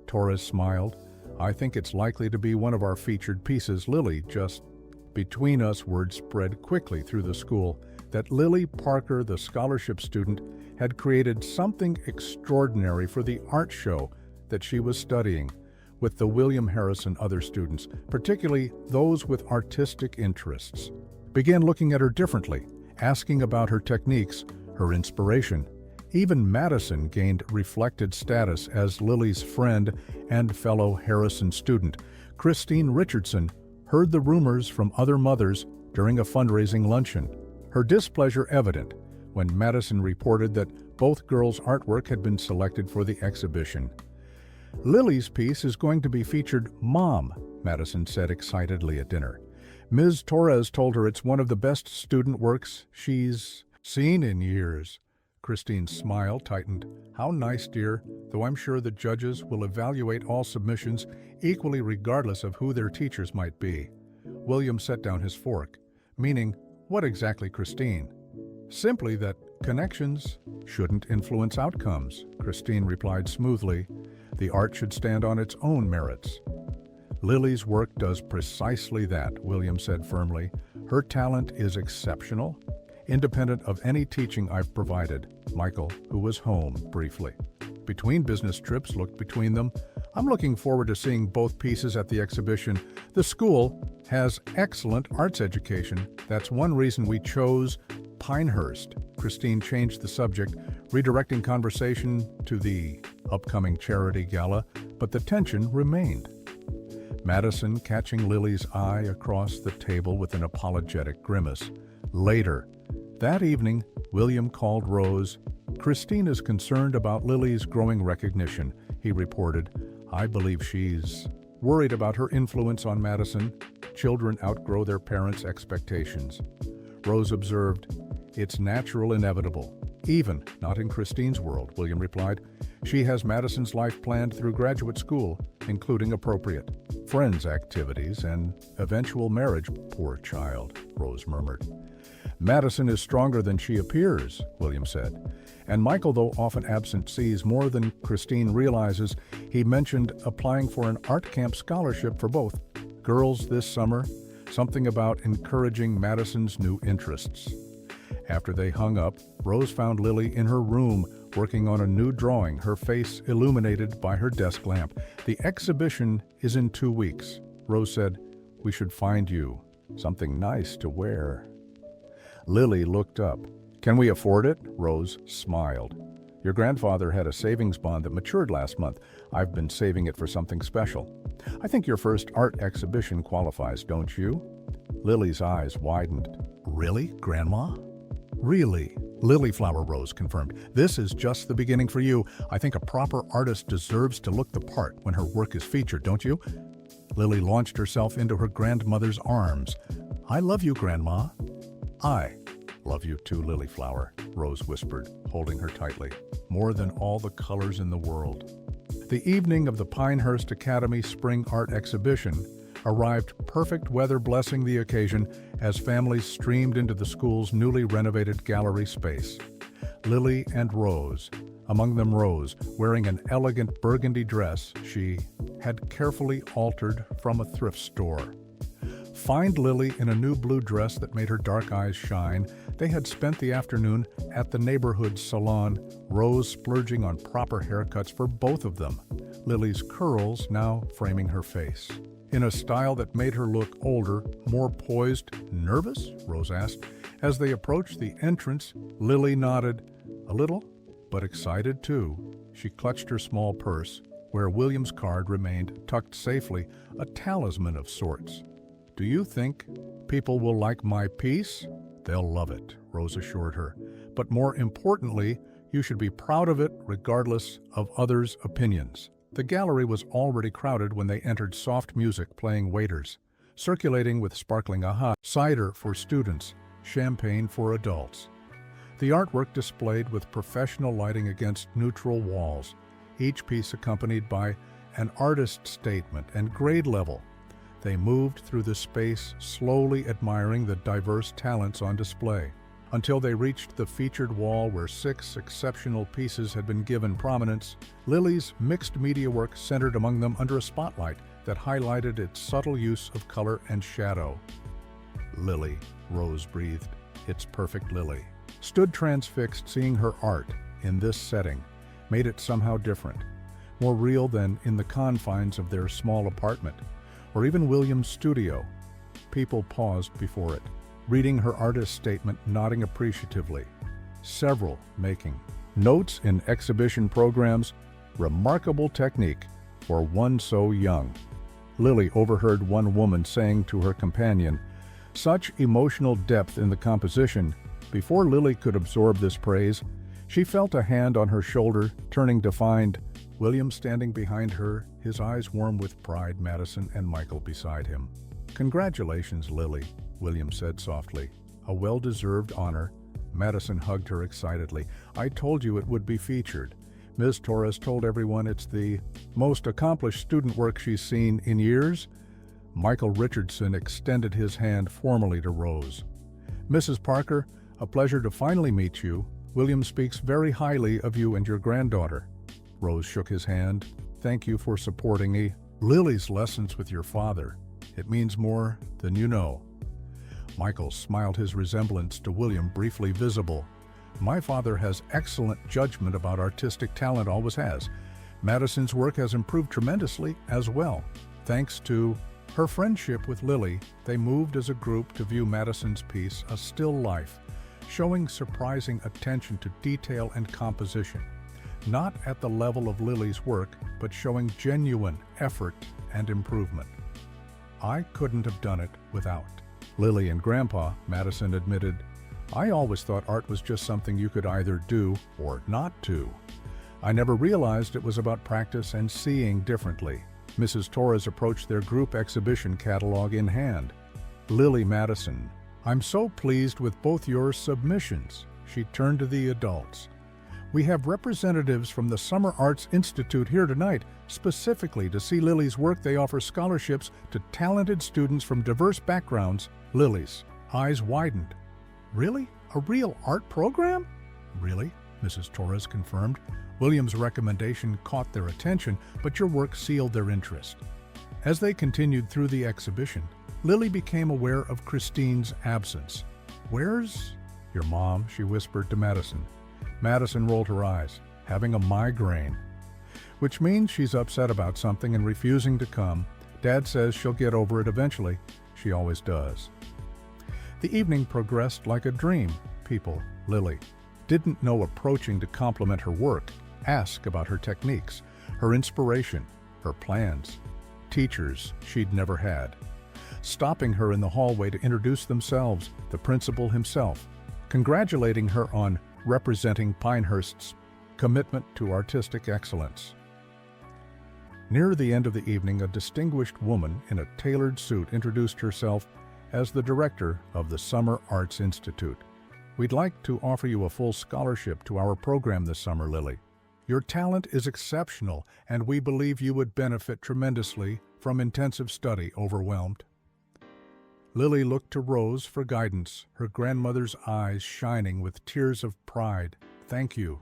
Torres smiled. "I think it's likely to be one of our featured pieces." Lily just between us, word spread quickly through the school that Lily Parker, the scholarship student, had created something extraordinary for the art show that she was studying with the William Harrison other students, particularly those with artistic interests. Began looking at her differently, asking about her techniques, her inspiration, Even Madison gained reflected status as Lily's friend and fellow Harrison student. Christine Richardson heard the rumors from other mothers during a fundraising luncheon, her displeasure evident when Madison reported that both girls' artwork had been selected for the exhibition. "Lily's piece is going to be featured, Mom," Madison said excitedly at dinner. "Ms. Torres told her it's one of the best student works she's seen in years." Christine's smile tightened. "How nice, dear, though I'm sure the judges will evaluate all submissions equally regardless of who their teachers might be." William set down his fork. "Meaning, what exactly, Christine?" "Simply that connections shouldn't influence outcomes," Christine replied smoothly. "The art should stand on its own merits." "Lily's work does precisely that," William said firmly. "Her talent is exceptional, independent of any teaching I've provided." Michael, who was home briefly, between business trips, looked between them. "I'm looking forward to seeing both pieces at the exhibition. The school has excellent arts education. That's one reason we chose Pinehurst." Christine changed the subject, redirecting conversation to the upcoming charity gala, but the tension remained. Madison catching Lily's eye across the table with an apologetic grimace. Later that evening, William called Rose. "Christine is concerned about Lily's growing recognition," he reported. "I believe she's worried about her influence on Madison. Children outgrow their parents' expectations." Rose observed, "It's natural, inevitable. Even not in Christine's world," William replied. "She has Madison's life planned through graduate school, including appropriate friends activities and eventual marriage." "Poor child," Rose murmured. "Madison is stronger than she appears," William said. And Michael, though often absent, sees more than Christine realizes. He mentioned applying for an art camp scholarship for both girls this summer, something about encouraging Madison's new interests. After they hung up, Rose found Lily in her room working on a new drawing, her face illuminated by her desk lamp. "The exhibition is in 2 weeks," Rose said. "We should find you something nice to wear." Lily looked up. "Can we afford it?" Rose smiled. "Your grandfather had a savings bond that matured last month. I've been saving it for something special. I think your first art exhibition qualifies, don't you?" Lily's eyes widened. "Really, Grandma?" "Really," Lilyflower Rose confirmed. "This is just the beginning for you. I think a proper artist deserves to look the part when her work is featured, don't you?" Lily launched herself into her grandmother's arms. "I love you, Grandma." "I love you too, Lilyflower," Rose whispered, holding her tightly. "More than all the colors in the world." The evening of the Pinehurst Academy Spring Art Exhibition arrived, perfect weather blessing the occasion as families streamed into the school's newly renovated gallery space. Lily and Rose, among them Rose, wearing an elegant burgundy dress she had carefully altered from a thrift store. Find Lily in a new blue dress that made her dark eyes shine. They had spent the afternoon at the neighborhood salon, Rose splurging on proper haircuts for both of them, Lily's curls now framing her face. "In a style that made her look older, more poised, nervous?" Rose asked. As they approached the entrance, Lily nodded. "A little, but excited too." She clutched her small purse, where William's card remained tucked safely, a talisman of sorts. "Do you think people will like my piece?" "They'll love it," Rose assured her. "But more importantly, you should be proud of it regardless of others' opinions." The gallery was already crowded when they entered, soft music playing waiters, circulating with sparkling aha, cider for students, champagne for adults. The artwork displayed with professional lighting against neutral walls, each piece accompanied by an artist's statement and grade level. They moved through the space, slowly admiring the diverse talents on display, until they reached the featured wall where 6 exceptional pieces had been given prominence. Lily's mixed media work centered among them under a spotlight that highlighted its subtle use of color and shadow. "Lily," Rose breathed. "It's perfect Lily." Stood transfixed, seeing her art in this setting made it somehow different, more real than in the confines of their small apartment, or even William's studio. People paused before it, reading her artist's statement, nodding appreciatively. several making notes in exhibition programs. Remarkable technique for one so young. Lily overheard one woman saying to her companion, "Such emotional depth in the composition." Before Lily could absorb this praise, she felt a hand on her shoulder, turning to find William standing behind her, his eyes warm with pride, Madison and Michael beside him. "Congratulations, Lily," William said softly. "A well-deserved honor." Madison hugged her excitedly. "I told you it would be featured. Ms. Torres told everyone it's the most accomplished student work she's seen in years." Michael Richardson extended his hand formally to Rose. "Mrs. Parker, a pleasure to finally meet you. William speaks very highly of you and your granddaughter." Rose shook his hand. "Thank you for supporting me. Lily's lessons with your father. It means more than you know." Michael smiled, his resemblance to William briefly visible. "My father has excellent judgment about artistic talent, always has. Madison's work has improved tremendously as well. Thanks to her friendship with Lily, they moved as a group to view Madison's piece, A Still Life, showing surprising attention to detail and composition. Not at the level of Lily's work, but showing genuine effort and improvement. I couldn't have done it without Lily and Grandpa," Madison admitted. "I always thought art was just something you could either do or not do. I never realized it was about practice and seeing differently." Mrs. Torres approached their group exhibition catalog in hand. "Lily, Madison, I'm so pleased with both your submissions." She turned to the adults. "We have representatives from the Summer Arts Institute here tonight, specifically to see Lily's work. They offer scholarships to talented students from diverse backgrounds." Lily's eyes widened. "Really? A real art program?" "Really," Mrs. Torres confirmed. "William's recommendation caught their attention, but your work sealed their interest." As they continued through the exhibition, Lily became aware of Christine's absence. "Where's your mom?" she whispered to Madison. Madison rolled her eyes. "Having a migraine." "Which means she's upset about something and refusing to come. Dad says she'll get over it eventually. She always does." The evening progressed like a dream. People, Lily, didn't know approaching to compliment her work, ask about her techniques, her inspiration, her plans. Teachers she'd never had, stopping her in the hallway to introduce themselves, the principal himself, congratulating her on representing Pinehurst's commitment to artistic excellence. Near the end of the evening, a distinguished woman in a tailored suit introduced herself as the director of the Summer Arts Institute. "We'd like to offer you a full scholarship to our program this summer, Lily. Your talent is exceptional, and we believe you would benefit tremendously from intensive study." Overwhelmed, Lily looked to Rose for guidance, her grandmother's eyes shining with tears of pride. "Thank you."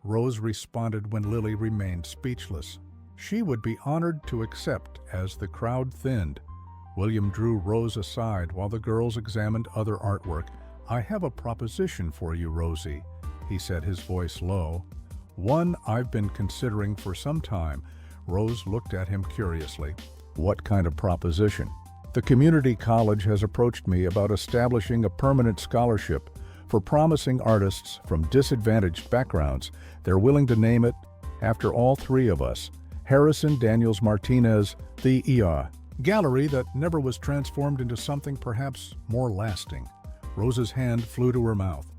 Rose responded when Lily remained speechless. She would be honored to accept as the crowd thinned. William drew Rose aside while the girls examined other artwork. "I have a proposition for you, Rosie," he said, his voice low. "One I've been considering for some time." Rose looked at him curiously. "What kind of proposition?" "The community college has approached me about establishing a permanent scholarship for promising artists from disadvantaged backgrounds. They're willing to name it after all three of us. Harrison Daniels Martinez, the gallery that never was transformed into something perhaps more lasting." Rose's hand flew to her mouth.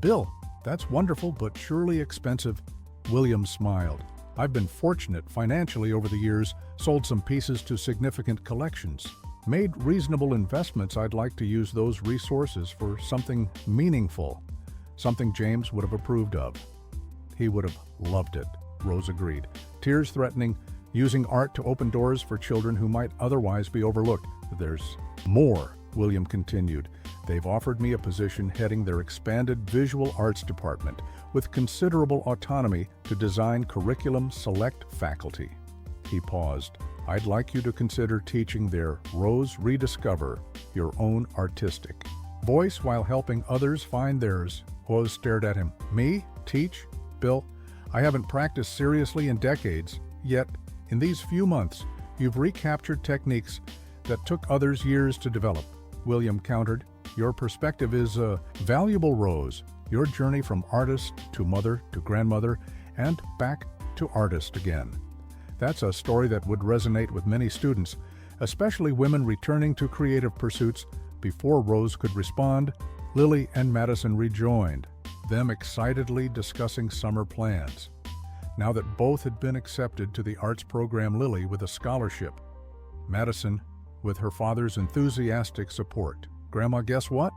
"Bill, that's wonderful, but surely expensive." William smiled. "I've been fortunate financially over the years, sold some pieces to significant collections, made reasonable investments. I'd like to use those resources for something meaningful, something James would have approved of." "He would have loved it," Rose agreed, tears threatening, "using art to open doors for children who might otherwise be overlooked." "There's more," William continued. "They've offered me a position heading their expanded visual arts department with considerable autonomy to design curriculum select faculty." He paused. "I'd like you to consider teaching their Rose Rediscover Your Own Artistic Voice while helping others find theirs." Rose stared at him. "Me? Teach? Bill, I haven't practiced seriously in decades, yet in these few months you've recaptured techniques that took others years to develop." William countered. "Your perspective is valuable, Rose. Your journey from artist to mother to grandmother and back to artist again. That's a story that would resonate with many students, especially women returning to creative pursuits. Before Rose could respond, Lily and Madison rejoined, them excitedly discussing summer plans. Now that both had been accepted to the arts program, Lily with a scholarship, Madison with her father's enthusiastic support. Grandma, guess what?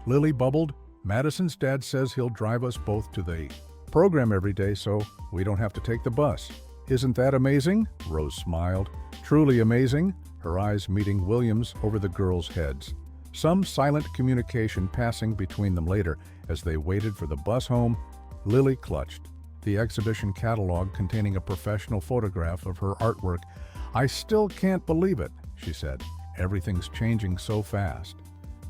Lily bubbled, Madison's dad says he'll drive us both to the program every day so we don't have to take the bus. Isn't that amazing? Rose smiled. Truly amazing, her eyes meeting William's over the girls' heads. Some silent communication passing between them later as they waited for the bus home. Lily clutched the exhibition catalog containing a professional photograph of her artwork. I still can't believe it, she said. Everything's changing so fast.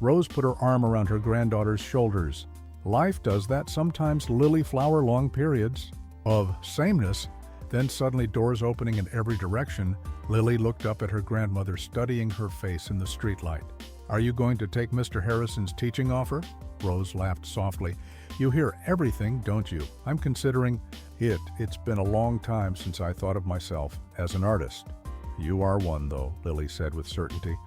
Rose put her arm around her granddaughter's shoulders. Life does that sometimes, Lily. Flower long periods of sameness, then suddenly doors opening in every direction. Lily looked up at her grandmother, studying her face in the streetlight. Are you going to take Mr. Harrison's teaching offer? Rose laughed softly. You hear everything, don't you? I'm considering it. It's been a long time since I thought of myself as an artist. You are one, though, Lily said with certainty.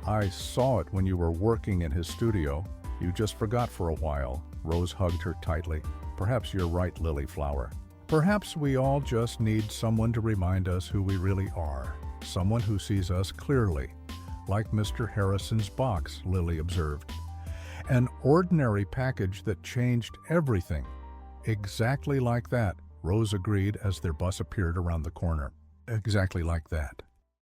I saw it when you were working in his studio. You just forgot for a while. Rose hugged her tightly. Perhaps you're right, Lily Flower. Perhaps we all just need someone to remind us who we really are. Someone who sees us clearly. Like Mr. Harrison's box, Lily observed. An ordinary package that changed everything. Exactly like that, Rose agreed as their bus appeared around the corner. Exactly like that.